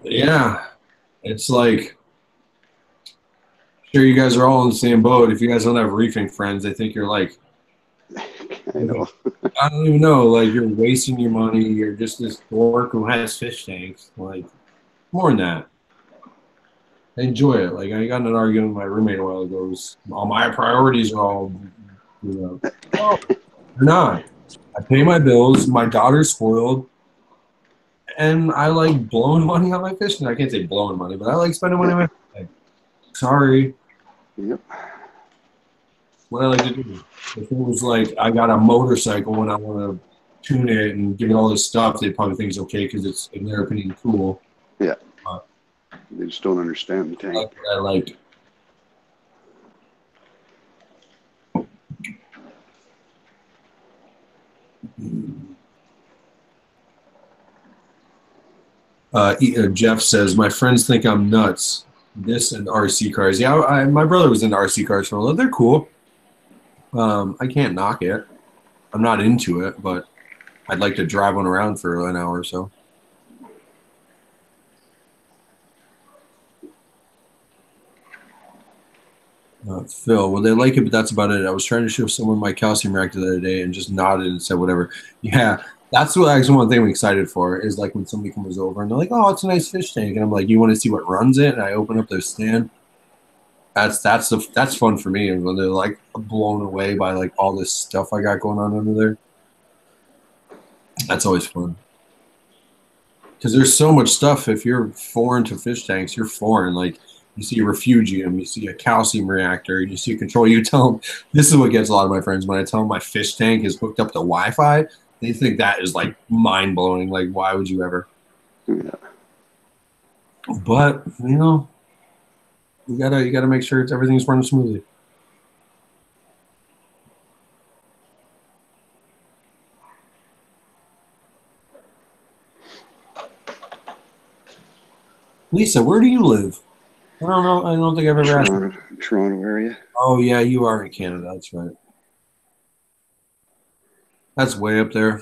Yeah, it's like, sure, you guys are all in the same boat. If you guys don't have reefing friends, they think you're like, I know. I don't even know, like you're wasting your money. You're just this dork who has fish tanks. Like, more than that. I enjoy it. Like I got in an argument with my roommate a while ago. It was, all my priorities are all, you know, oh, they're not. I pay my bills. My daughter's spoiled, and I like blowing money on my fishing. I can't say blowing money, but I like spending money on my fishing. Sorry, Yep. what I like to do. If it was like I got a motorcycle and I want to tune it and give it all this stuff, they probably think it's okay because it's, in their opinion, cool. Yeah. They just don't understand the tank. That's what I like. Jeff says, my friends think I'm nuts. This and RC cars. Yeah, my brother was into RC cars for a little. They're cool. I can't knock it. I'm not into it, but I'd like to drive one around for an hour or so. Phil, well, they like it, but that's about it. I was trying to show someone my calcium reactor the other day and just nodded and said whatever. Yeah, that's what actually one thing I'm excited for is like when somebody comes over and they're like, oh, it's a nice fish tank. And I'm like, you want to see what runs it? And I open up their stand. That's fun for me. And when they're like blown away by like all this stuff I got going on under there, that's always fun. Because there's so much stuff. If you're foreign to fish tanks, you're foreign. Like, you see a refugium, you see a calcium reactor, you see a control. You tell them, this is what gets a lot of my friends when I tell them my fish tank is hooked up to Wi-Fi. They think that is like mind blowing. Like, why would you ever? Yeah. But you know, you gotta make sure everything's running smoothly. Lisa, where do you live? I don't know. I don't think I've ever asked. Toronto area. Oh yeah, you are in Canada. That's right. That's way up there.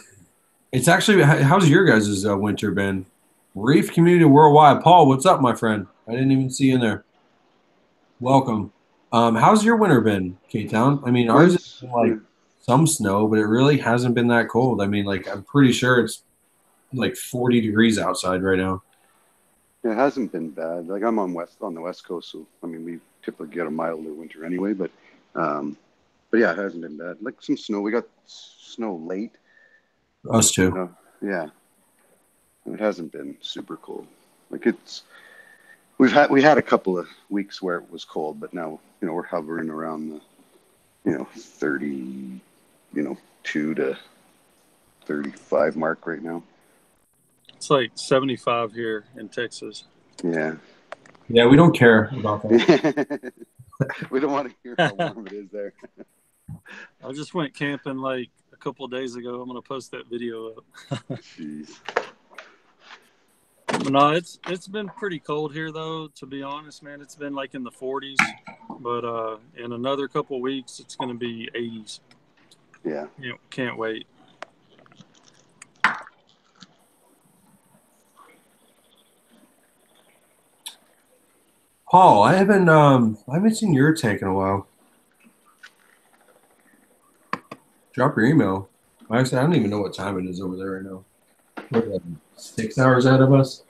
It's actually, how's your guys' winter been? Reef Community Worldwide. Paul, what's up, my friend? I didn't even see you in there. Welcome. How's your winter been, K-Town? I mean, ours has been like some snow, but it really hasn't been that cold. I mean, like, I'm pretty sure it's like 40 degrees outside right now. It hasn't been bad. Like I'm on the west coast, so I mean we typically get a milder winter anyway. But yeah, it hasn't been bad. Like some snow. We got snow late. Us too. Yeah, and it hasn't been super cold. Like we had a couple of weeks where it was cold, but now we're hovering around the 30, 2 to 35 mark right now. It's like 75 here in Texas. Yeah. Yeah, we don't care about that. We don't want to hear how warm it is there. I just went camping like a couple of days ago. I'm going to post that video up. Jeez. No, it's been pretty cold here though, to be honest, man. It's been like in the 40s, but in another couple of weeks it's going to be 80s. Yeah. Can't wait. Paul, I haven't seen your tank in a while. Drop your email. Actually, I don't even know what time it is over there right now. What, 6 hours out of us?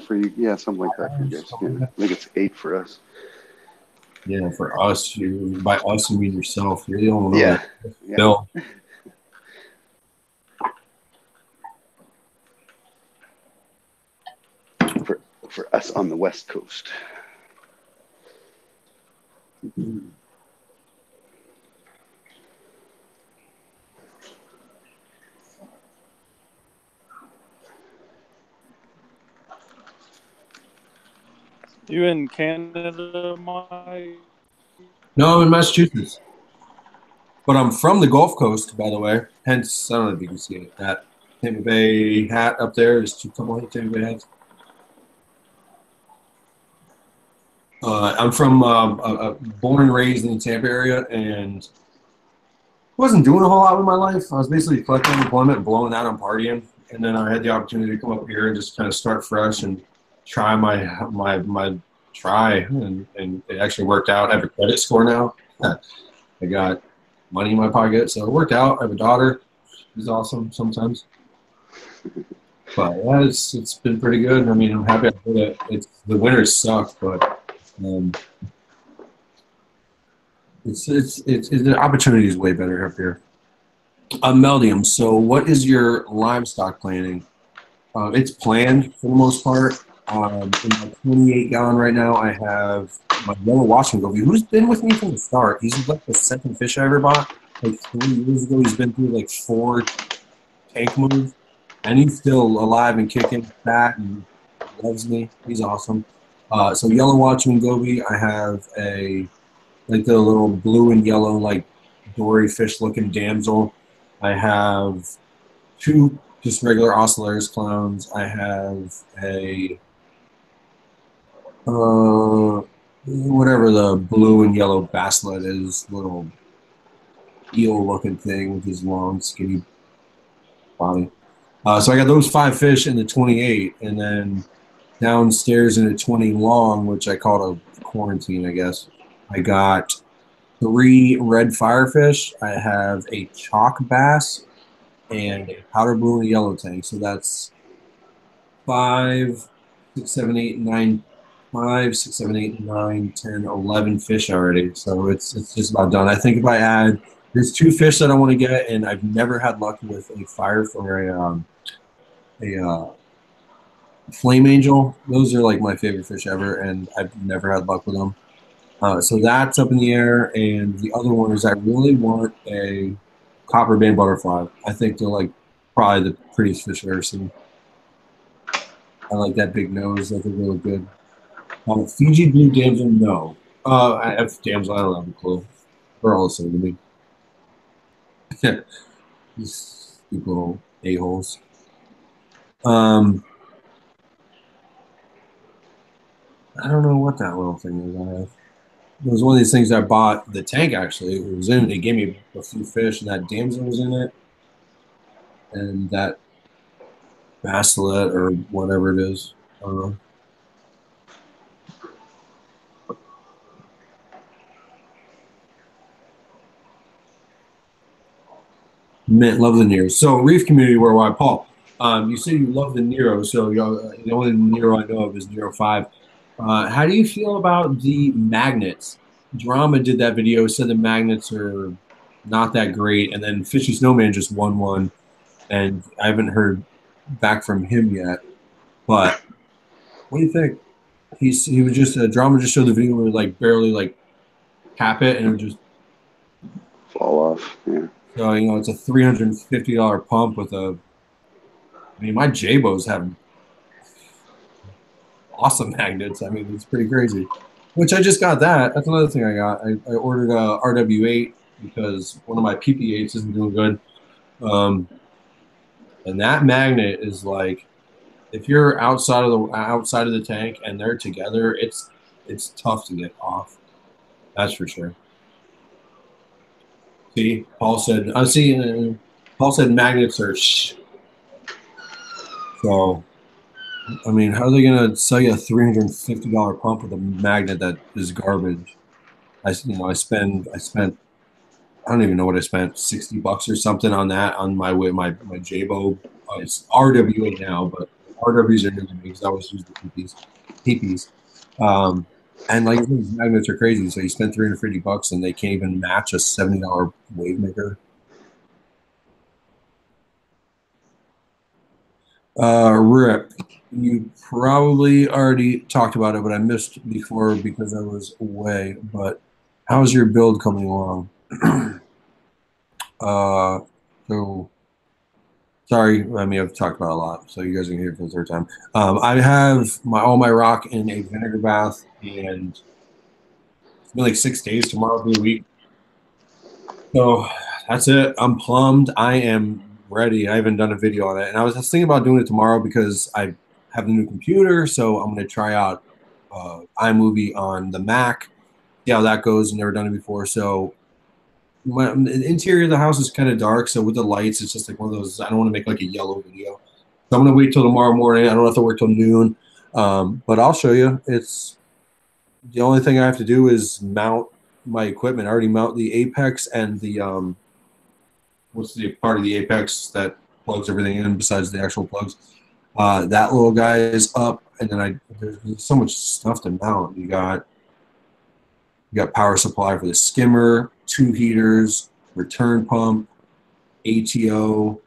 For you, yeah, something like that for you guys. Yeah. I think it's 8 for us. Yeah, for us, by us you mean yourself. You're the only one. Yeah. Bill. For us on the West Coast. You in Canada, Mike? No, I'm in Massachusetts. But I'm from the Gulf Coast, by the way. Hence, I don't know if you can see it. That Tampa Bay hat up there. There's a couple of Tampa Bay hats. I'm from born and raised in the Tampa area, and wasn't doing a whole lot with my life. I was basically collecting unemployment and blowing out on partying. And then I had the opportunity to come up here and just kind of start fresh and try my try, and it actually worked out. I have a credit score now. I got money in my pocket, so it worked out. I have a daughter. She's awesome sometimes. But yeah, it's been pretty good. I mean, I'm happy I did it. The winters suck, but the opportunity is way better up here. Meldium. So, what is your livestock planning? It's planned for the most part. In my 28 gallon right now, I have my yellow Washington Govee, who's been with me from the start. He's like the second fish I ever bought. Like 3 years ago, he's been through like 4 tank moves, and he's still alive and kicking, fat, and loves me. He's awesome. So yellow Washington Govee, I have like the little blue and yellow like dory fish looking damsel. I have 2 just regular Oscillarius clowns. I have a whatever the blue and yellow basslet is, little eel looking thing with his long skinny body. So I got those 5 fish in the 28, and then downstairs in the 20 long, which I called a quarantine, I guess. I got 3 red firefish. I have a chalk bass and a powder blue and yellow tank. So that's 5, 6, 7, 8, 9, 5, 6, 7, 8, 9, 10, 11 fish already. So it's just about done. I think if I add, there's 2 fish that I want to get, and I've never had luck with a fire or a flame angel. Those are like my favorite fish ever, and I've never had luck with them. So that's up in the air, and the other one is I really want a copper band butterfly. I think they're like probably the prettiest fish I've ever seen. I like that big nose. I think they look good. Fiji blue damsel, no. I have damsel. I don't have a clue. They're all the same to me. These stupid little a-holes. I don't know what that little thing is. It was one of these things I bought. The tank actually, it was in. They gave me a few fish, and that damsel was in it, and that basslet or whatever it is. I don't know. Mint, love the Nero. So Reef Community Worldwide, Paul. You said you love the Nero, so the only Nero I know of is Nero 5. How do you feel about the magnets? Drama did that video, said the magnets are not that great, and then Fishy Snowman just won one, and I haven't heard back from him yet. But what do you think? He was just Drama just showed the video where he like barely like tap it and it would just fall off. Yeah. So it's a $350 pump with a. I mean, my J-Bows have awesome magnets. I mean, it's pretty crazy. Which I just got that. That's another thing I got. I ordered a RW8 because one of my PP8s isn't doing good. And that magnet is like, if you're outside of the tank and they're together, it's tough to get off. That's for sure. See, Paul said. Paul said magnets are shh. So, I mean, how are they gonna sell you a $350 pump with a magnet that is garbage? I spent. I don't even know what I spent, $60 or something on that on my J-Bow. It's RWA now, but RWs are new to me because I always use the PPs. And like these magnets are crazy. So you spend $350 and they can't even match a $70 wave maker. Rip, you probably already talked about it, but I missed before because I was away. But how's your build coming along? So sorry, I mean I've talked about it a lot, so you guys are gonna hear it for the third time. I have all my rock in a vinegar bath, and it's been like 6 days. Tomorrow will be a week. So that's it. I'm plumbed. I am ready. I haven't done a video on it, and I was just thinking about doing it tomorrow because I have the new computer, so I'm gonna try out iMovie on the Mac, see how that goes. I've never done it before, so. The interior of the house is kind of dark, so with the lights, it's just like one of those. I don't want to make like a yellow video, so I'm gonna wait till tomorrow morning. I don't have to work till noon, but I'll show you. It's the only thing I have to do is mount my equipment. I already mount the Apex and the what's the part of the Apex that plugs everything in besides the actual plugs. That little guy is up, and then there's so much stuff to mount. You got power supply for the skimmer, 2 heaters, return pump, ATO.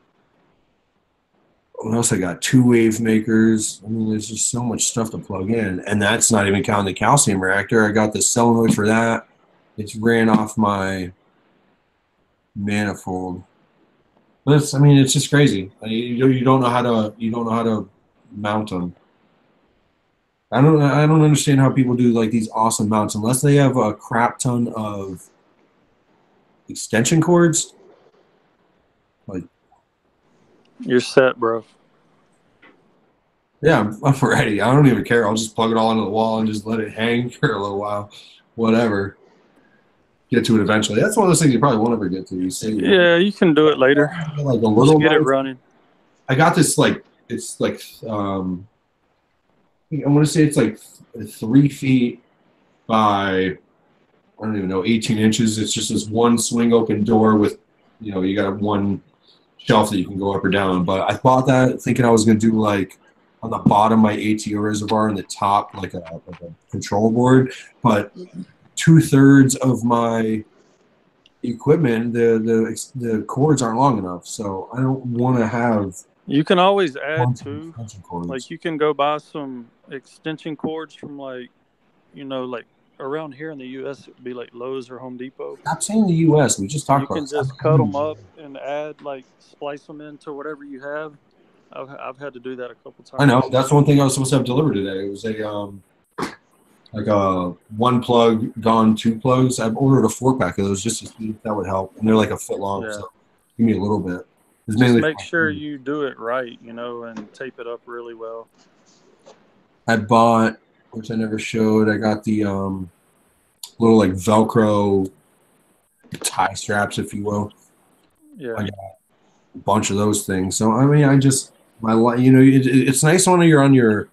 What else I got? 2 wave makers. I mean, there's just so much stuff to plug in, and that's not even counting the calcium reactor. I got the solenoid for that. It's ran off my manifold. But it's just crazy. You don't know how to mount them. I don't understand how people do like these awesome mounts unless they have a crap ton of extension cords. Like, you're set, bro. Yeah, I'm ready. I don't even care. I'll just plug it all into the wall and just let it hang for a little while. Whatever. Get to it eventually. That's one of those things you probably won't ever get to. Yeah, you can do it later. Like a little. Just get it running. I got this it's I want to say it's like 3 feet by, I don't even know, 18 inches. It's just this one swing open door with, you got one shelf that you can go up or down. But I bought that thinking I was going to do like on the bottom my ATO reservoir and the top like a control board. But 2/3 of my equipment, the cords aren't long enough. So I don't want to have. You can always add too. Like you can go buy some extension cords from like around here in the U.S. it would be like Lowe's or Home Depot. I'm saying the U.S. We just talked about. You can just cut them up and add splice them into whatever you have. I've had to do that a couple times. I know that's one thing I was supposed to have delivered today. It was a 1 plug gone 2 plugs. I've ordered a 4-pack of those just to see if that would help, and they're like a foot long. Yeah. So give me a little bit. Just make sure you do it right, and tape it up really well. I bought, which I never showed, I got the little like Velcro tie straps, if you will. Yeah. I got a bunch of those things. So, it's nice when you're on your,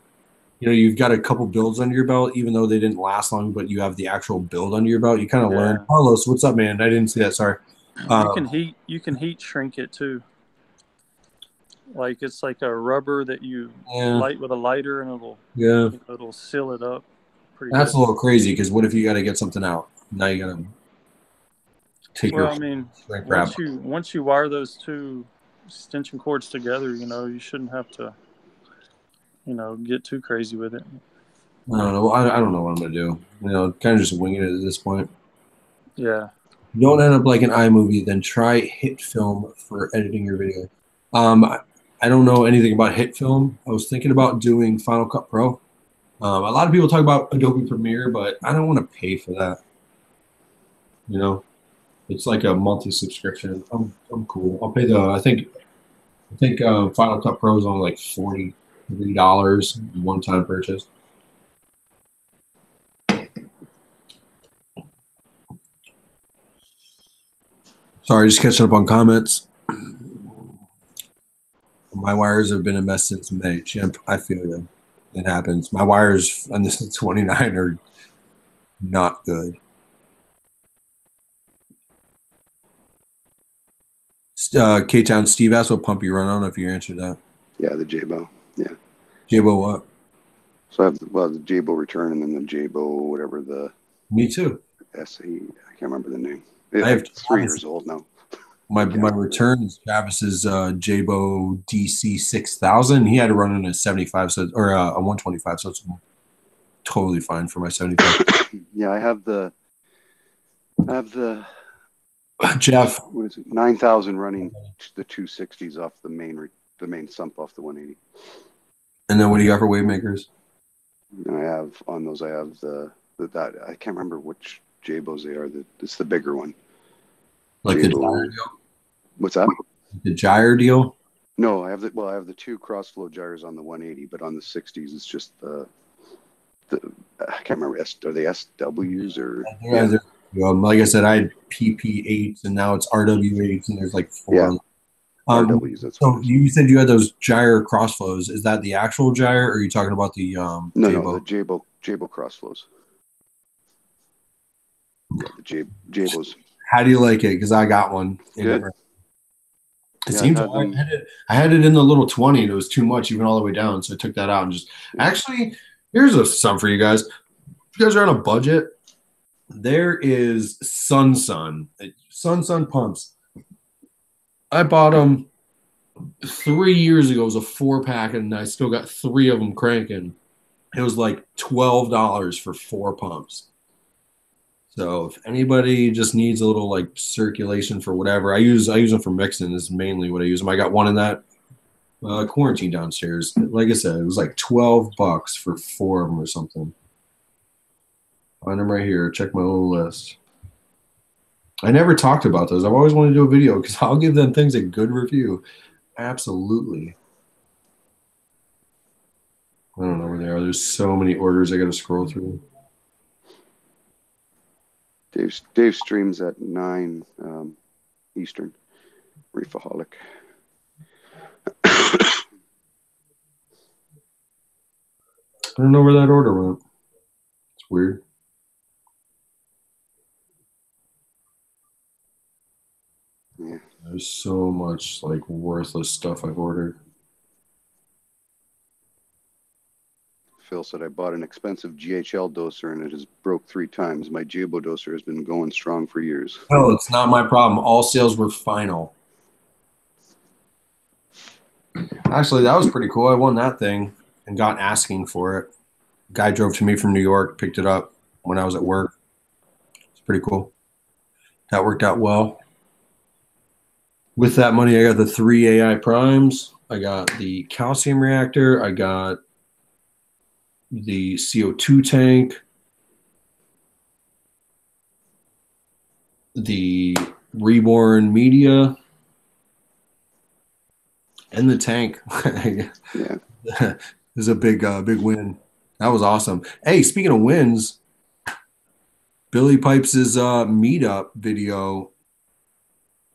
you've got a couple builds under your belt, even though they didn't last long, but you have the actual build under your belt. You kind of learn. Carlos, what's up, man? I didn't see that. Sorry. You can heat shrink it too. Like it's like a rubber that you light with a lighter, and it'll seal it up. That's a little crazy because what if you got to get something out? Now you got to take shrink wrap. Once you wire those 2 extension cords together, you shouldn't have to, get too crazy with it. I don't know. I don't know what I'm gonna do. Kind of just winging it at this point. Yeah. You don't end up like an iMovie, then try HitFilm for editing your video. I don't know anything about HitFilm. I was thinking about doing Final Cut Pro. A lot of people talk about Adobe Premiere, but I don't want to pay for that. It's like a monthly subscription. I'm cool. I'll pay I think Final Cut Pro is only like $43 one-time purchase. Sorry, just catching up on comments. My wires have been a mess since May. Chimp, I feel you. It happens. My wires on this 29 are not good. K-Town Steve asked what pump you run. I don't know if you answered that. Yeah, the Jaybo. Yeah. Jaybo what? So I have the Jaybo Return and then the Jaybo whatever the. Me too. SE. I can't remember the name. I have 3 years old now. My return is Travis's Jaybo DC 6000. He had to run in a 75 or a 125, so it's totally fine for my 75. Yeah, I have the Jeff. What is it? 9,000 running the 260s off the main sump off the 180. And then what do you got for wave makers? And I have the I can't remember which Jaybos they are. It's the bigger one. Like Jaybo. The gyre deal? What's that? The gyre deal? No, I have the 2 crossflow gyres on the 180, but on the 60s it's just the I can't remember. Are they SWs or? Yeah. Like I said, I had PP8s and now it's RW8s and there's like 4. Yeah. RWs. That's so you said you had those gyre crossflows. Is that the actual gyre, or are you talking about the No, the Jaybo crossflows. Yeah, the Jaybos. How do you like it? Because I got one. Good. It Yeah, seems I've had them. I had it in the little 20 and it was too much, even all the way down. So I took that out and just actually, here's something for you guys. If you guys are on a budget, there is Sun pumps. I bought them 3 years ago. It was a 4-pack, and I still got 3 of them cranking. It was like $12 for 4 pumps. So if anybody just needs a little like circulation for whatever, I use them for mixing. Is mainly what I use them. I got one in that quarantine downstairs. Like I said, it was like $12 for 4 of them or something. Find them right here. Check my little list. I never talked about those. I've always wanted to do a video because I'll give them things a good review. Absolutely. I don't know where they are. There's so many orders I got to scroll through. Dave streams at 9 Eastern. Reefaholic. I don't know where that order went. It's weird. Yeah. There's so much like worthless stuff I've ordered. Phil said I bought an expensive GHL doser and it has broke 3 times. My Jabo doser has been going strong for years. No, it's not my problem. All sales were final. Actually, that was pretty cool. I won that thing and got asking for it. Guy drove to me from New York, picked it up when I was at work. It's pretty cool. That worked out well. With that money, I got the 3 AI primes. I got the calcium reactor. I got the CO2 tank, the reborn media, and the tank. Yeah. This is a big win. That was awesome. Hey, speaking of wins, Billy Pipes' meetup video.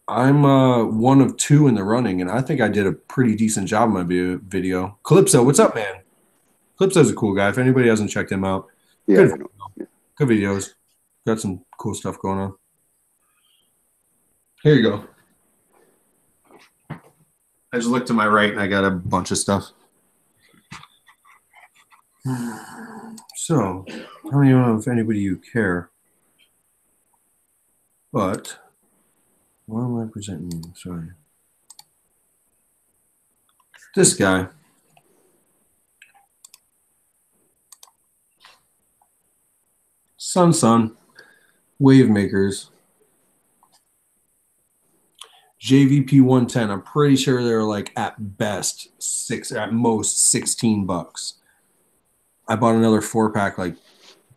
I'm 1 of 2 in the running, and I think I did a pretty decent job on my video. Calypso, what's up, man? Calypso's a cool guy. If anybody hasn't checked him out, Yeah. good videos. Got some cool stuff going on. Here you go. I just looked to my right and I got a bunch of stuff. So, I don't even know if anybody you care. But, what am I presenting? Sorry. This guy. Sun, Wave Makers, JVP 110. I'm pretty sure they're like at best at most $16. I bought another 4-pack like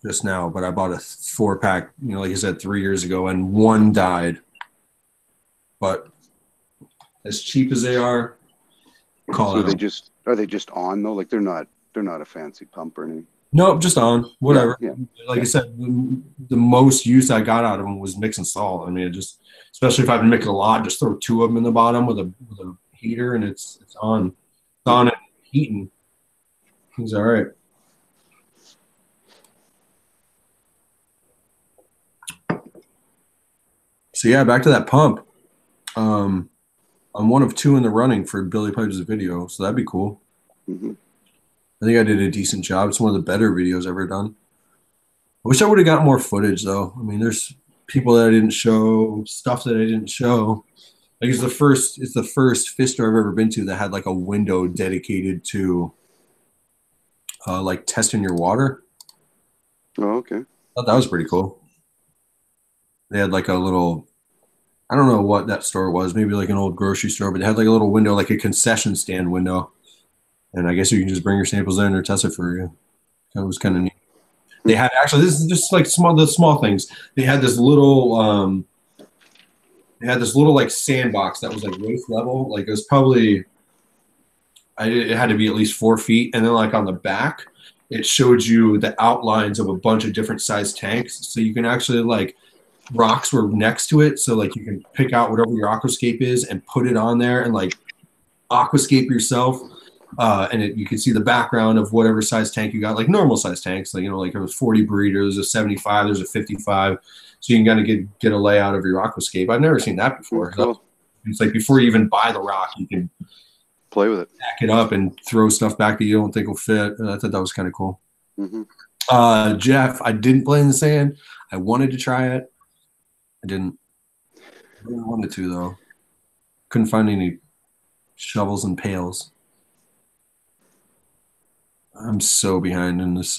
just now, but I bought a 4-pack, like I said, 3 years ago, and 1 died. But as cheap as they are, So are they just on though? Like they're not a fancy pump or anything. Nope, just on whatever. Yeah. Like I said, the most use I got out of them was mix and salt. I mean, especially if I've been mixing a lot, just throw 2 of them in the bottom with a heater, and it's on. It's on and heating. He's all right. So yeah, back to that pump. I'm 1 of 2 in the running for Billy Pipes' video, so that'd be cool. Mm-hmm. I think I did a decent job. It's one of the better videos I've ever done. I wish I would have got more footage, though. I mean, there's people that I didn't show, stuff that I didn't show. Like it's the first fish store I've ever been to that had like a window dedicated to like testing your water. Oh, okay. I thought that was pretty cool. They had like a little, I don't know what that store was, maybe like an old grocery store, but they had like a little window, like a concession stand window. And I guess you can just bring your samples in and they're tested for you. That was kind of neat. They had actually, this is just like the small things. They had this little, like sandbox that was like waist level. Like it was probably, it had to be at least 4 feet. And then like on the back, it showed you the outlines of a bunch of different size tanks. So you can actually like, rocks were next to it. So like you can pick out whatever your aquascape is and put it on there and like aquascape yourself. And you can see the background of whatever size tank you got, like normal size tanks. Like, like there was 40 burritos, there's a 75, there's a 55. So you can kind of get a layout of your aquascape. I've never seen that before. Cool. It's like before you even buy the rock, you can Play with it. pack it up and throw stuff back that you don't think will fit. I thought that was kind of cool. Mm-hmm. Jeff, I didn't play in the sand. I wanted to try it. I didn't. I really wanted to, though. Couldn't find any shovels and pails. I'm so behind in this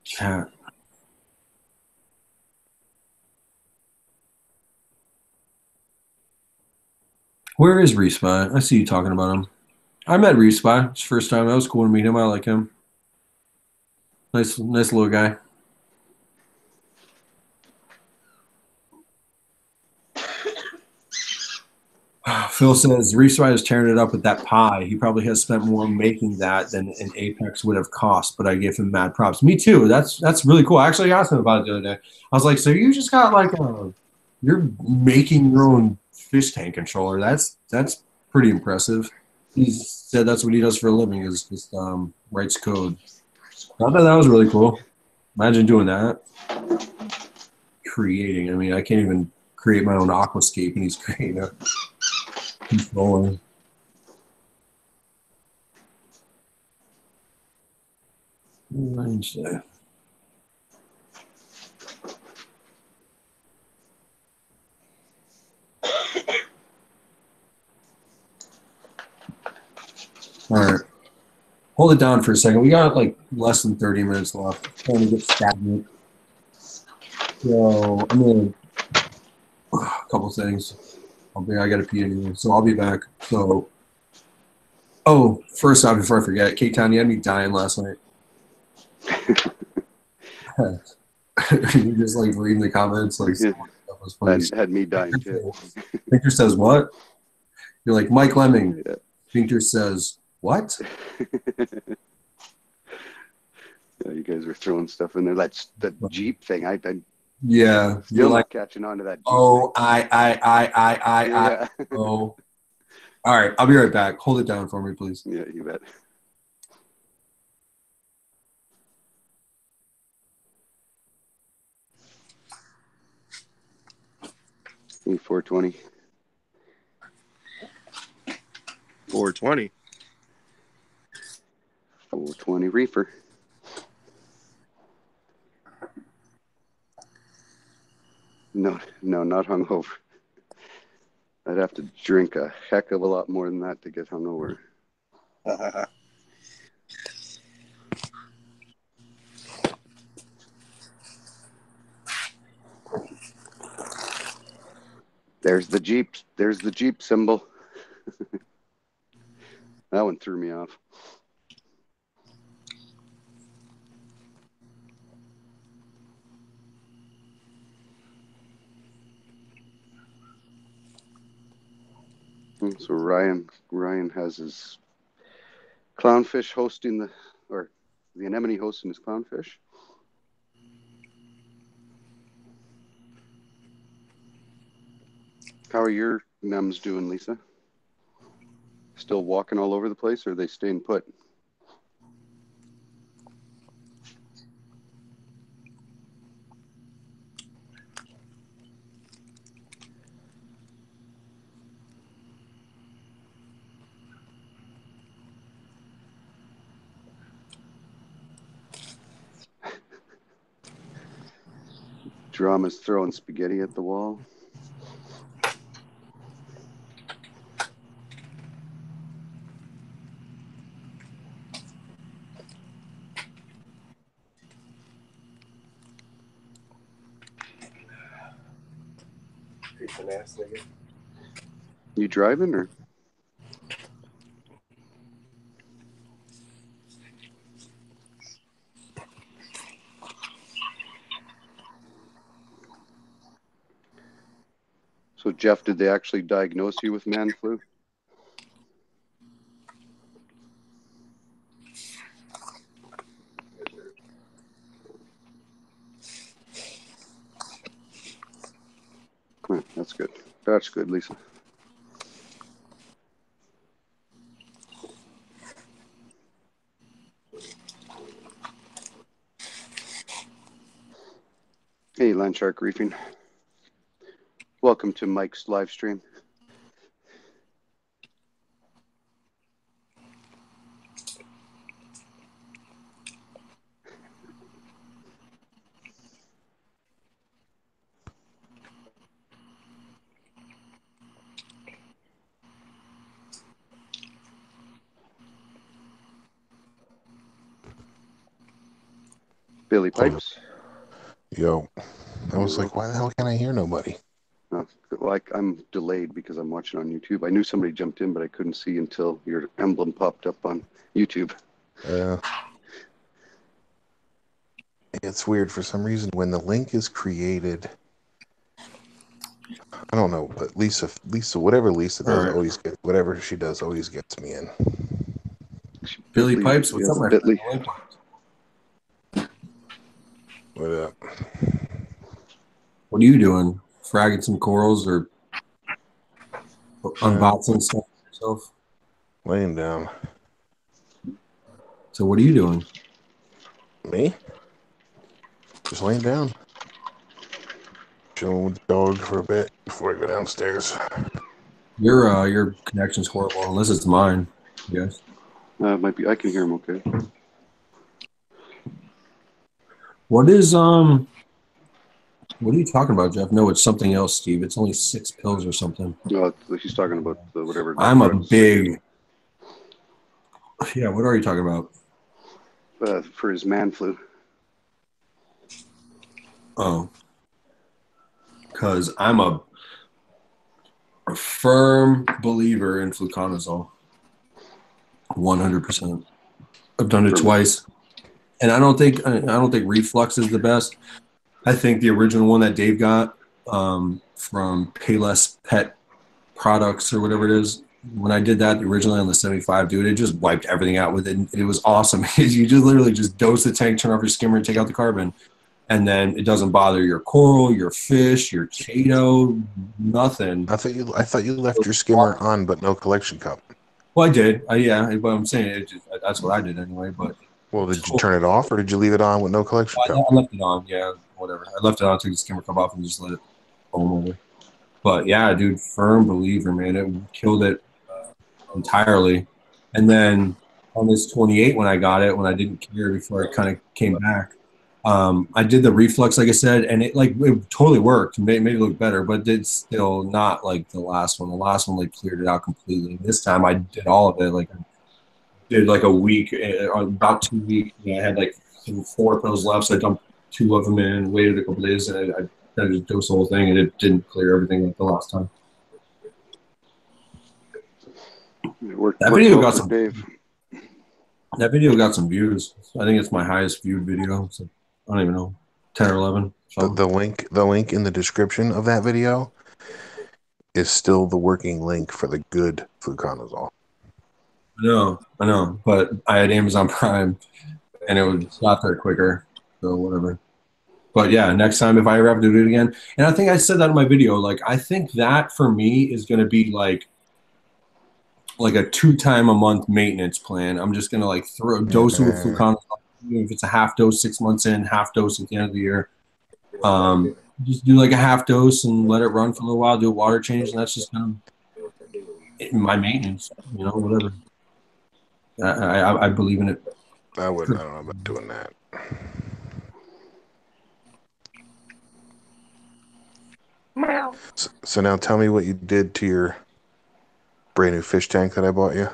chat. Where is Respy? I see you talking about him. I met Respy. It's the first time. That was cool to meet him. I like him. Nice little guy. Phil says Respy is tearing it up with that pie. He probably has spent more making that than an Apex would have cost, but I give him mad props. Me too. That's really cool. I actually asked him about it the other day. I was like, so you just got like you're making your own fish tank controller. That's pretty impressive. He said that's what he does for a living is just writes code. I thought that was really cool. Imagine doing that. Creating. I mean, I can't even create my own aquascape, and he's creating a controller. Range there. All right. Hold it down for a second. We got like less than 30 minutes left. Trying to get stagnant. So I'm gonna a couple things. I gotta pee anyway, so I'll be back. So, first off, before I forget, K-Town, you had me dying last night. You just like reading the comments, like Yeah. that was funny. Had me dying too. Victor says what? You're like Mike Lemming. Yeah. Victor says what? Yeah, you guys were throwing stuff in there. That's the Jeep thing. Yeah, Still you're not like, catching on to that Jeep oh, thing. I. Oh. All right, I'll be right back. Hold it down for me, please. Yeah, you bet. E420. 420. 420 reefer. No, not hungover. I'd have to drink a heck of a lot more than that to get hungover. There's the Jeep. There's the Jeep symbol. That one threw me off. So Ryan has his clownfish hosting the anemone hosting his clownfish. How are your nems doing, Lisa? Still walking all over the place, or are they staying put? Drama's throwing spaghetti at the wall. Piece of ass nigga. You driving or? So Jeff, did they actually diagnose you with man flu? That's good. That's good, Lisa. Hey, Landshark Reefing. Welcome to Mike's live stream. Billy Pipes. Yo, I was like, why the hell can't I hear nobody? Well, I'm delayed because I'm watching on YouTube. I knew somebody jumped in, but I couldn't see until your emblem popped up on YouTube. It's weird for some reason when the link is created. I don't know, but Lisa, whatever Lisa does, always get whatever she does always gets me in. Billy Pipes, what's up, my friend? What up? What are you doing? Fragging some corals or unboxing stuff yourself? Laying down. So what are you doing? Me? Just laying down. Chilling with the dog for a bit before I go downstairs. Your connection's horrible unless it's mine. Yes. Might be. I can hear him okay. What are you talking about, Jeff? No, it's something else, Steve. It's only 6 pills or something. He's talking about whatever. I'm a big. Yeah, what are you talking about? For his man flu. Oh. Because I'm a firm believer in fluconazole. 100%. I've done it twice. And I don't think Reflux is the best. I think the original one that Dave got from Payless Pet Products or whatever it is, when I did that originally on the 75, dude, it just wiped everything out with it. It was awesome. You just literally just dose the tank, turn off your skimmer, and take out the carbon. And then it doesn't bother your coral, your fish, your chaeto, nothing. I thought you left your skimmer on, but no collection cup. Well, I did. Yeah, but I'm saying that's what I did anyway. But well, did you turn it off or did you leave it on with no collection cup? I left it on. Yeah, whatever. I left it on, took the skimmer cup off, and just let it foam over. But yeah, dude, firm believer, man. It killed it entirely. And then on this 28, when I got it, when I didn't care before it kind of came back. I did the Reflux, like I said, and it totally worked. Made it look better, but it's still not like the last one. The last one cleared it out completely. This time I did all of it. I did a week, about 2 weeks. I had 4 pills left, so I dumped 2 of them in, waited a couple days, and I just dosed the whole thing, and it didn't clear everything like the last time. That video got some. Dave. That video got some views. I think it's my highest viewed video. So I don't even know, 10 or 11. The link in the description of that video is still the working link for the good fluconazole. I know, but I had Amazon Prime, and it got there quicker, so whatever. But yeah, next time if I ever have to do it again, and I think I said that in my video, I think that for me is going to be like a 2-time-a-month maintenance plan. I'm just going to throw a dose with fluconazole. If it's a half dose 6 months in, half dose at the end of the year. Just do a half dose and let it run for a little while, do a water change, and that's just kind of my maintenance, whatever. I believe in it. I don't know about doing that. So now tell me what you did to your brand new fish tank that I bought you.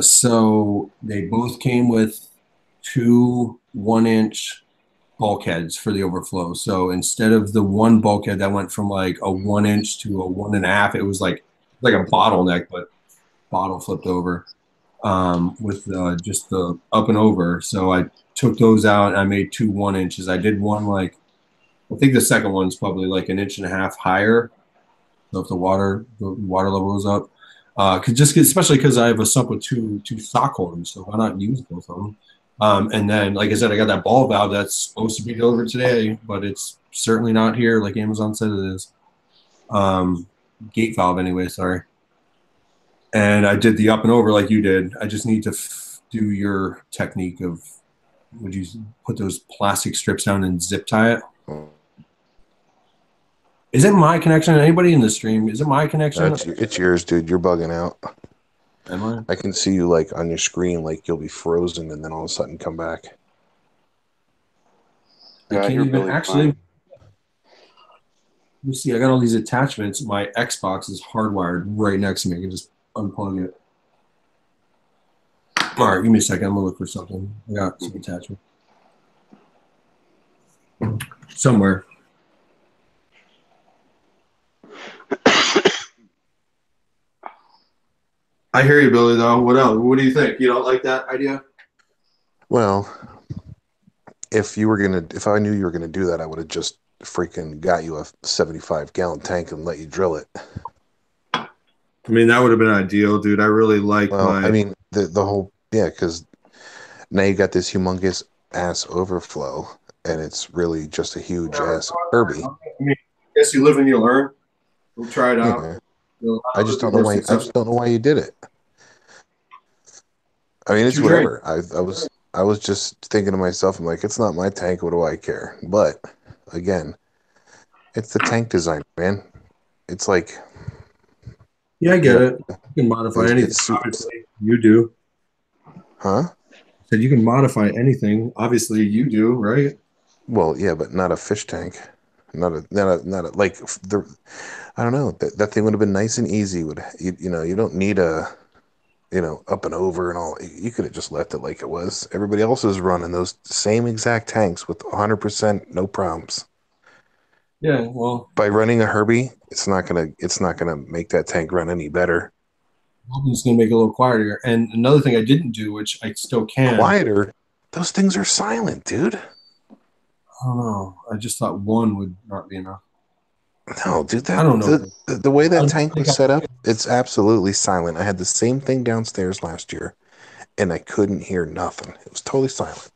So they both came with 2 1-inch bulkheads for the overflow. So instead of the one bulkhead that went from a 1-inch to a 1.5, it was like a bottleneck, but bottle flipped over with just the up and over. So I took those out and I made 2 1-inches. I did one I think the second one's probably 1.5 inches higher. So if the water level was up. Especially because I have a sump with two sock holders, so why not use both of them? And then, like I said, I got that ball valve that's supposed to be delivered today, but it's certainly not here, like Amazon said it is. Gate valve, anyway. Sorry. And I did the up and over like you did. I just need to do your technique of would you put those plastic strips down and zip tie it? Is it my connection? Anybody in the stream? Is it my connection? It's yours, dude. You're bugging out. Am I? I can see you like on your screen, like you'll be frozen and then all of a sudden come back. I can't even actually. Let me see. I got all these attachments. My Xbox is hardwired right next to me. I can just unplug it. All right, give me a second. I'm gonna look for something. I got some attachment somewhere. I hear you, Billy. Though, what else? What do you think? You don't like that idea? Well, if I knew you were gonna do that, I would have just freaking got you a 75-gallon tank and let you drill it. I mean, that would have been ideal, dude. I really like. Well, I mean, the whole because now you got this humongous ass overflow, and it's really just a huge ass Herbie. I mean, I guess you live and you learn. We'll try it out. Yeah. I just don't know why. I just don't know why you did it. I mean, it's whatever. I was just thinking to myself, I'm like, it's not my tank. What do I care? But again, it's the tank design, man. It's like, yeah, I get it. You can modify anything. Obviously, you do. Huh? Said you can modify anything. Obviously, you do, right? Well, yeah, but not a fish tank. Not a like the. I don't know. That thing would have been nice and easy. You don't need a, up and over and all. You could have just left it like it was. Everybody else is running those same exact tanks with 100% no problems. Yeah, well, by running a Herbie, it's not gonna make that tank run any better. I'm just gonna make it a little quieter. And another thing I didn't do, which I still can. Quieter? Those things are silent, dude. I don't know. I just thought one would not be enough. No, dude. I don't know. The way that tank was set up, it's absolutely silent. I had the same thing downstairs last year, and I couldn't hear nothing. It was totally silent.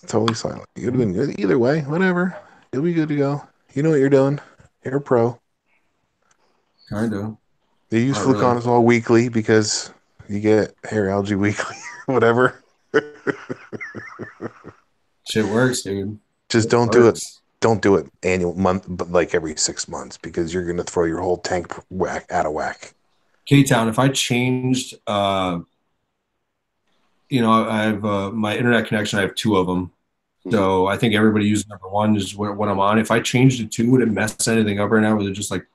Totally silent. You'd have been good either way. Whatever. You'll be good to go. You know what you're doing. You're a pro. Kind of. You use fluconazole weekly because you get hair algae weekly. Whatever. Shit works, dude. Just don't do it. Don't do it annual month, but like every 6 months, because you're gonna throw your whole tank out of whack. K-Town, if I changed, I have my internet connection. I have two of them, so I think everybody uses number one is what I'm on. If I changed it to 2, would it mess anything up right now? Would it just like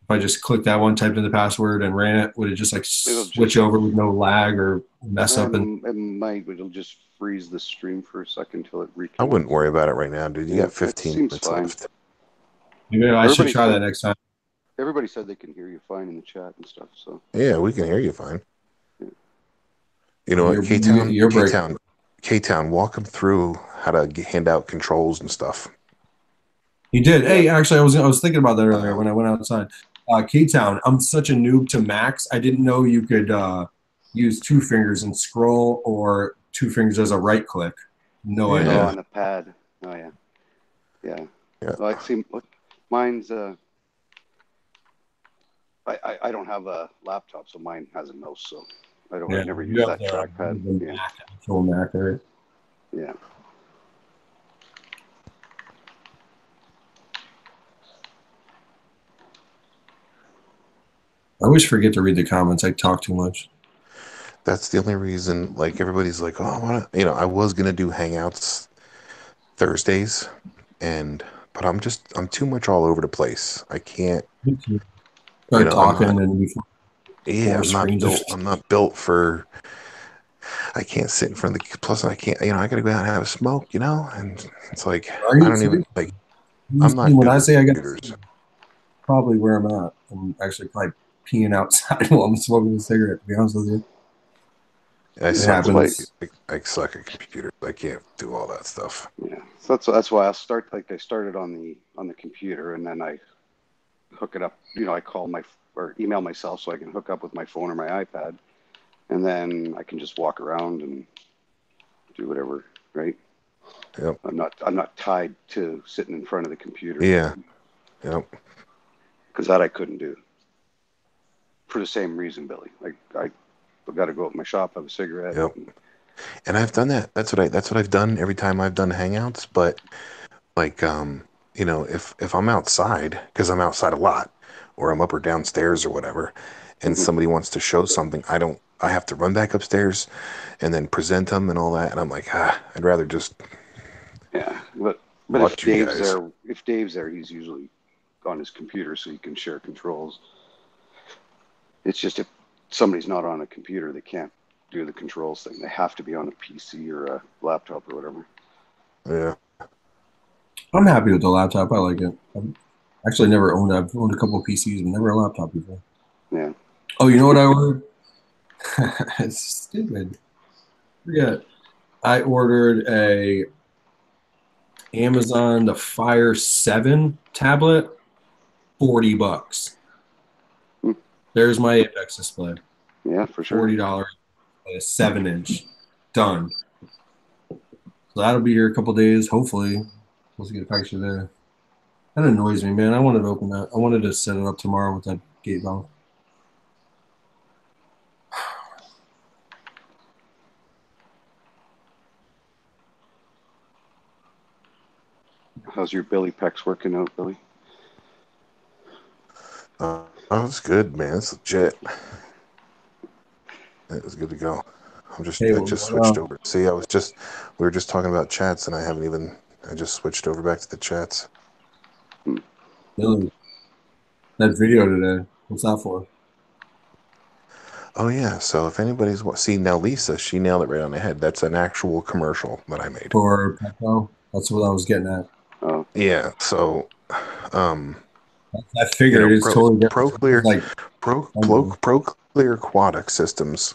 if I just clicked that one, typed in the password, and ran it, would it just like switch over with no lag or mess up? And it might, but it'll just freeze the stream for a second until it reconnects. I wouldn't worry about it right now, dude. You got 15 minutes left. Maybe I should try that next time. Everybody said they can hear you fine in the chat and stuff. So yeah, we can hear you fine. Yeah. You know what, K-Town, walk them through how to hand out controls and stuff. You did. Hey, actually, I was thinking about that earlier when I went outside. K-Town, I'm such a noob to Macs. I didn't know you could use 2 fingers and scroll or 2 fingers as a right click. No idea. On the pad. Oh yeah. Yeah. Well, I see. Mine's. I don't have a laptop, so mine has a mouse. So I never use that trackpad. Yeah. Actual Mac, right? Yeah. I always forget to read the comments. I talk too much. That's the only reason. Like everybody's like, "Oh, I was gonna do Hangouts Thursdays, but I'm too much all over the place. I can't." Start talking and I'm not built for. I can't sit in front of the. Plus, I can't. I gotta go out and have a smoke. And it's like I don't even like. I'm not. When I say I got probably where I'm at, I'm actually probably peeing outside while I'm smoking a cigarette. To be honest with you. I suck at computers. I can't do all that stuff. Yeah, so that's why I started on the computer, and then I hook it up. I call or email myself so I can hook up with my phone or my iPad, and then I can just walk around and do whatever. Right? Yep. I'm not tied to sitting in front of the computer. Yeah. Yep. Because that I couldn't do. For the same reason, Billy. I've got to go up to my shop, have a cigarette. Yep. And I've done that. That's what I've done every time I've done Hangouts. But like, you know, if I'm outside, because I'm outside a lot, or I'm up or downstairs or whatever, and Mhm. somebody wants to show something, I have to run back upstairs and then present them and all that, and I'm like, I'd rather just Yeah, but watch you guys. if Dave's there, he's usually on his computer, so you can share controls. It's just if somebody's not on a computer, they can't do the controls thing. They have to be on a PC or a laptop or whatever. Yeah. I'm happy with the laptop. I like it. I've actually never owned. I've owned a couple of PCs, but never a laptop before. Yeah. Oh, you know what I ordered? It's stupid. Forget. I ordered a Amazon the Fire 7 tablet, $40. Hmm. There's my Apex display. Yeah, for sure. $40, a 7-inch. Done. So that'll be here a couple days, hopefully. Supposed to get a picture there. That annoys me, man. I wanted to open that. I wanted to set it up tomorrow with that gate valve. How's your Billy Pecs working out, Billy? It's good, man. It's legit. It was good to go. I just switched over. See, we were just talking about chats, and I just switched over back to the chats. Billy, that video today, what's that for? Oh yeah, so if anybody's now Lisa, she nailed it right on the head. That's an actual commercial that I made For Petco? That's what I was getting at. Oh, yeah. So, I figured it's totally different. ProClear Aquatic Systems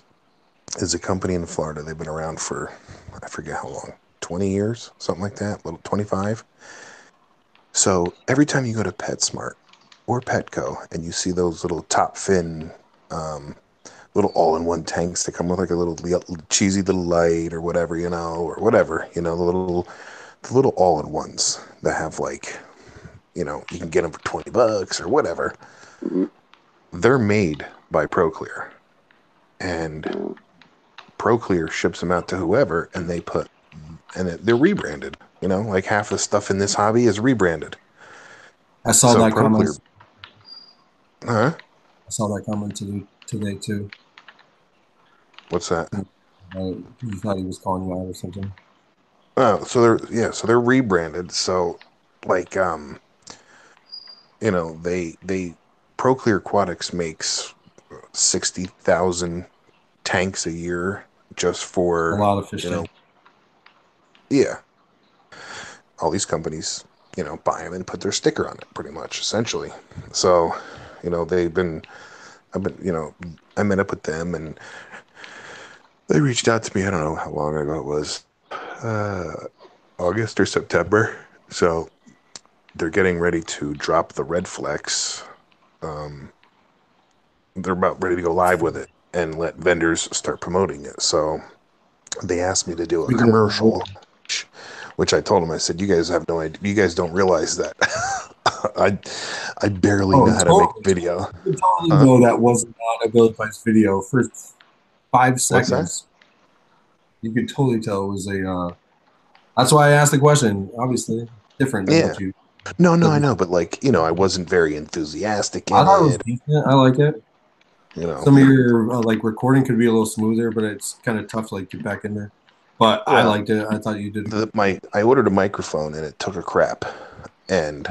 is a company in Florida. They've been around for, I forget how long, 20 years, something like that, 25. So every time you go to PetSmart or Petco and you see those little top fin, little all-in-one tanks that come with like a little cheesy little light or whatever, the little all-in-ones that have like, you can get them for $20 or whatever. mhm. They're made by ProClear, and ProClear ships them out to whoever, and they're rebranded. Like half the stuff in this hobby is rebranded. I saw that comment. Huh? I saw that comment today too. What's that? He thought he was calling you out or something. Oh, so they're rebranded. So, like, they ProClear Aquatics makes 60,000 tanks a year just for a lot of fish tanks. Yeah. All these companies, buy them and put their sticker on it, pretty much, essentially. So, I met up with them, and they reached out to me. I don't know how long ago it was, August or September. So they're getting ready to drop the Red Flex. They're about ready to go live with it and let vendors start promoting it. So they asked me to do a commercial, which I told them, I said, you guys have no idea. You guys don't realize that. I barely know how to make video. You totally know that wasn't on a Billy Pies video for 5 seconds. You could totally tell it was a. That's why I asked the question. Obviously, different than what you. No, I know, but I wasn't very enthusiastic. I thought it was decent. I like it. Some of your recording could be a little smoother, but it's kind of tough to get back in there. But I liked it. I thought you did. I ordered a microphone and it took a crap, and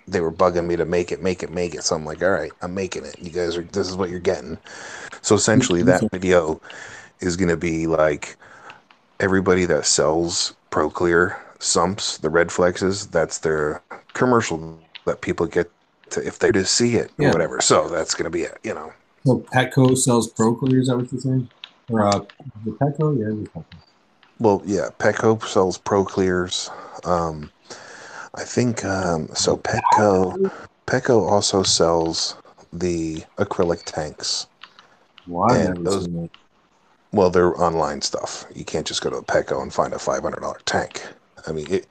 they were bugging me to make it. So I'm like, all right, I'm making it. You guys this is what you're getting. So essentially, that video is going to be like everybody that sells ProClear sumps, the Red Flexes. That's their commercial that people get to if they just see it or whatever. So that's going to be it. So Petco sells ProClear. Is that what you're saying? Or the Petco? Yeah, it's Petco. Well, yeah, Petco sells ProClears. I think so. Petco also sells the acrylic tanks. Why? Well, they're online stuff. You can't just go to a Petco and find a $500 tank. I mean,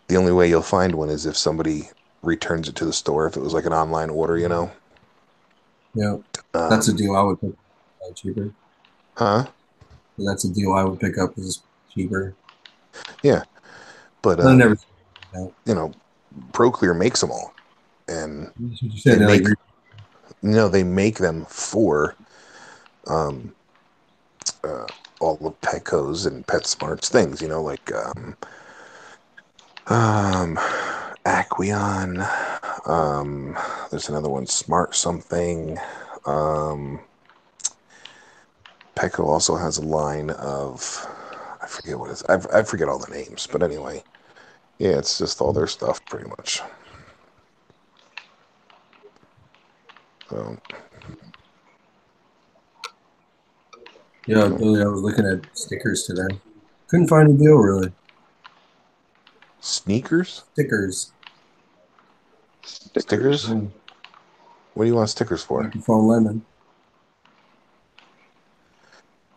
the only way you'll find one is if somebody returns it to the store. If it was like an online order, Yeah, that's a deal I would pick up cheaper. Huh? That's a deal I would pick up is cheaper. Yeah, but I never. ProClear makes them all, and That's what you said. they make them for all of Petco's and PetSmart's things, like Aquion. There's another one, Smart something. Petco also has a line of, I forget what it is. I forget all the names, but anyway, yeah, it's just all their stuff pretty much. So. Yeah, Billy, I was looking at stickers today. Couldn't find a deal, really. Sneakers? Stickers. Stickers? What do you want stickers for? Microphone Lemon.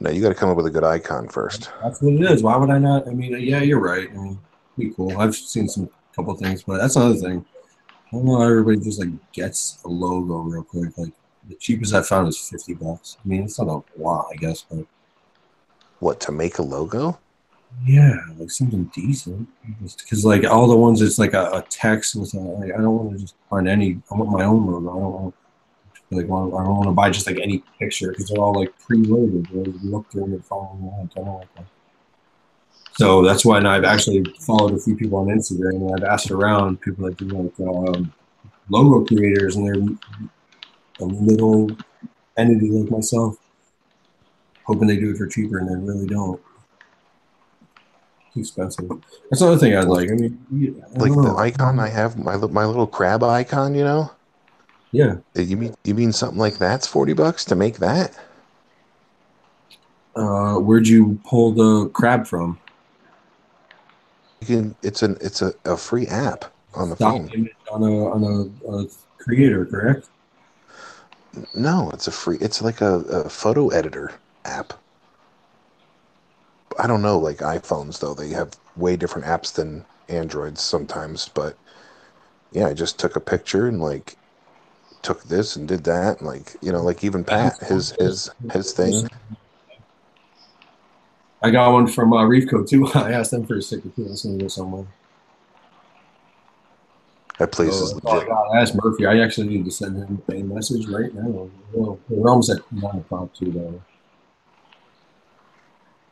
No, you got to come up with a good icon first. That's what it is. Why would I not? I mean, yeah, you're right. I mean, be cool. I've seen some couple things, but that's another thing. I don't know how everybody just like gets a logo real quick. Like the cheapest I found is $50. I mean, it's not a lot, I guess, but what, to make a logo? Yeah, like something decent. Because like all the ones, it's like a text with like, I don't want to just find any. I want my own logo. I don't want. I don't want to buy just like any picture because they're all like preloaded. You look through them and follow them. I don't like that. So that's why now I've actually followed a few people on Instagram and I've asked around people that do like logo creators, and they're a little entity like myself, hoping they do it for cheaper, and they really don't. It's expensive. That's another thing I'd like. I mean, like the icon I have, my little crab icon, Yeah. You mean something like that's $40 to make that? Where'd you pull the crab from? You can. It's a free app on the phone. On a creator, correct? No, it's a free. It's like a photo editor app. I don't know, like iPhones though. They have way different apps than Androids sometimes. But yeah, I just took a picture and like took this and did that, and like like even Pat, his thing. I got one from Reefco too. I asked them for a sticker too. That's gonna go somewhere. That place is legit. I asked Murphy. I actually need to send him a message right now. We're almost at 9 o'clock too, though.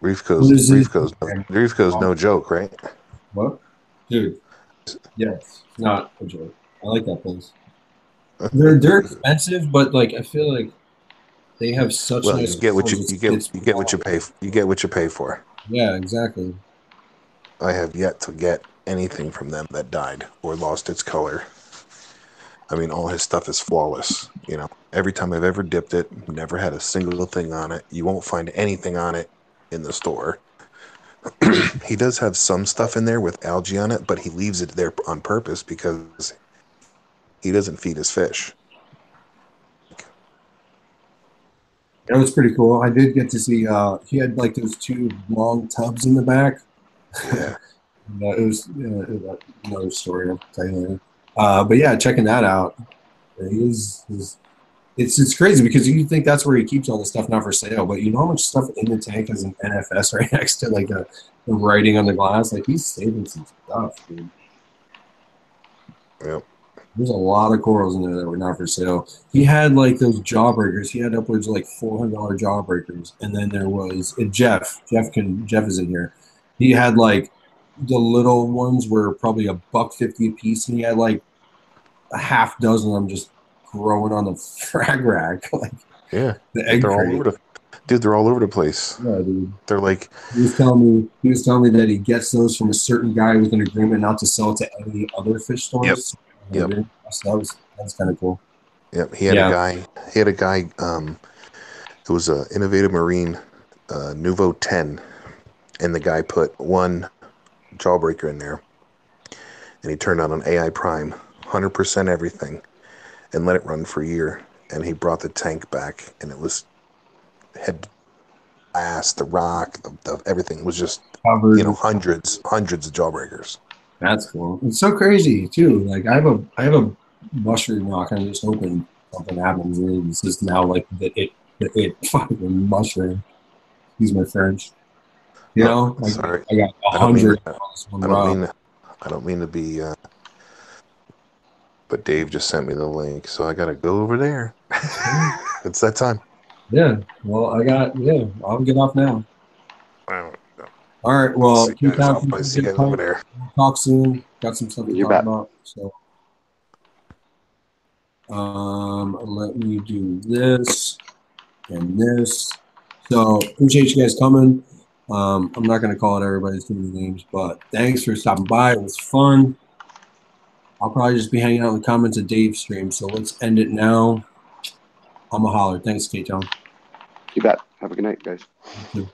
Reefco's no joke, right? What, dude? Yes, it's not a joke. I like that place. They're expensive, but like I feel like they have such. Well, nice you get what you pay for. Yeah, exactly. I have yet to get anything from them that died or lost its color. I mean, all his stuff is flawless. Every time I've ever dipped it, never had a single thing on it. You won't find anything on it in the store. He does have some stuff in there with algae on it, but he leaves it there on purpose because he doesn't feed his fish. That was pretty cool. I did get to see. He had like those 2 long tubs in the back. Yeah. It was another story I'll tell you later. But yeah, checking that out. It's crazy because you think that's where he keeps all the stuff not for sale, but you know how much stuff in the tank has an NFS right next to like the writing on the glass. Like he's saving some stuff, dude. Yep. There's a lot of corals in there that were not for sale. He had like those jawbreakers. He had upwards of like $400 jawbreakers, and then there was Jeff. Jeff is in here. He had like the little ones were probably $1.50 a piece, and he had like a half dozen of them just growing on the frag rack. Like yeah, the egg they're crate. all over dude. They're all over the place. Yeah, dude. They're like he was telling me that he gets those from a certain guy with an agreement not to sell it to any other fish stores. Yep. So that's kind of cool. Yep. He had a guy. It was a Innovative Marine Nuvo 10, and the guy put 1 jawbreaker in there, and he turned on an AI Prime, 100% everything, and let it run for a year. And he brought the tank back, and it was had glass, the rock, the everything was just covered. Hundreds of jawbreakers. That's cool. It's so crazy too. Like I have a mushroom rock. I'm just hoping something happens. And it's just now like the fucking mushroom. Excuse my French. Sorry. I got 100 on this one rock. I don't mean to be but Dave just sent me the link, so I gotta go over there. It's that time. Yeah. Well, I'll get off now. Wow. All right. Well, See you guys. I'll probably see you guys over there. We'll talk soon. Got some stuff to You talk bet. about. So, let me do this and this. So appreciate you guys coming. I'm not going to call it everybody's too many names, but thanks for stopping by. It was fun. I'll probably just be hanging out in the comments of Dave's stream. So let's end it now. I'm a holler. Thanks, K-Town. You bet. Have a good night, guys. You too.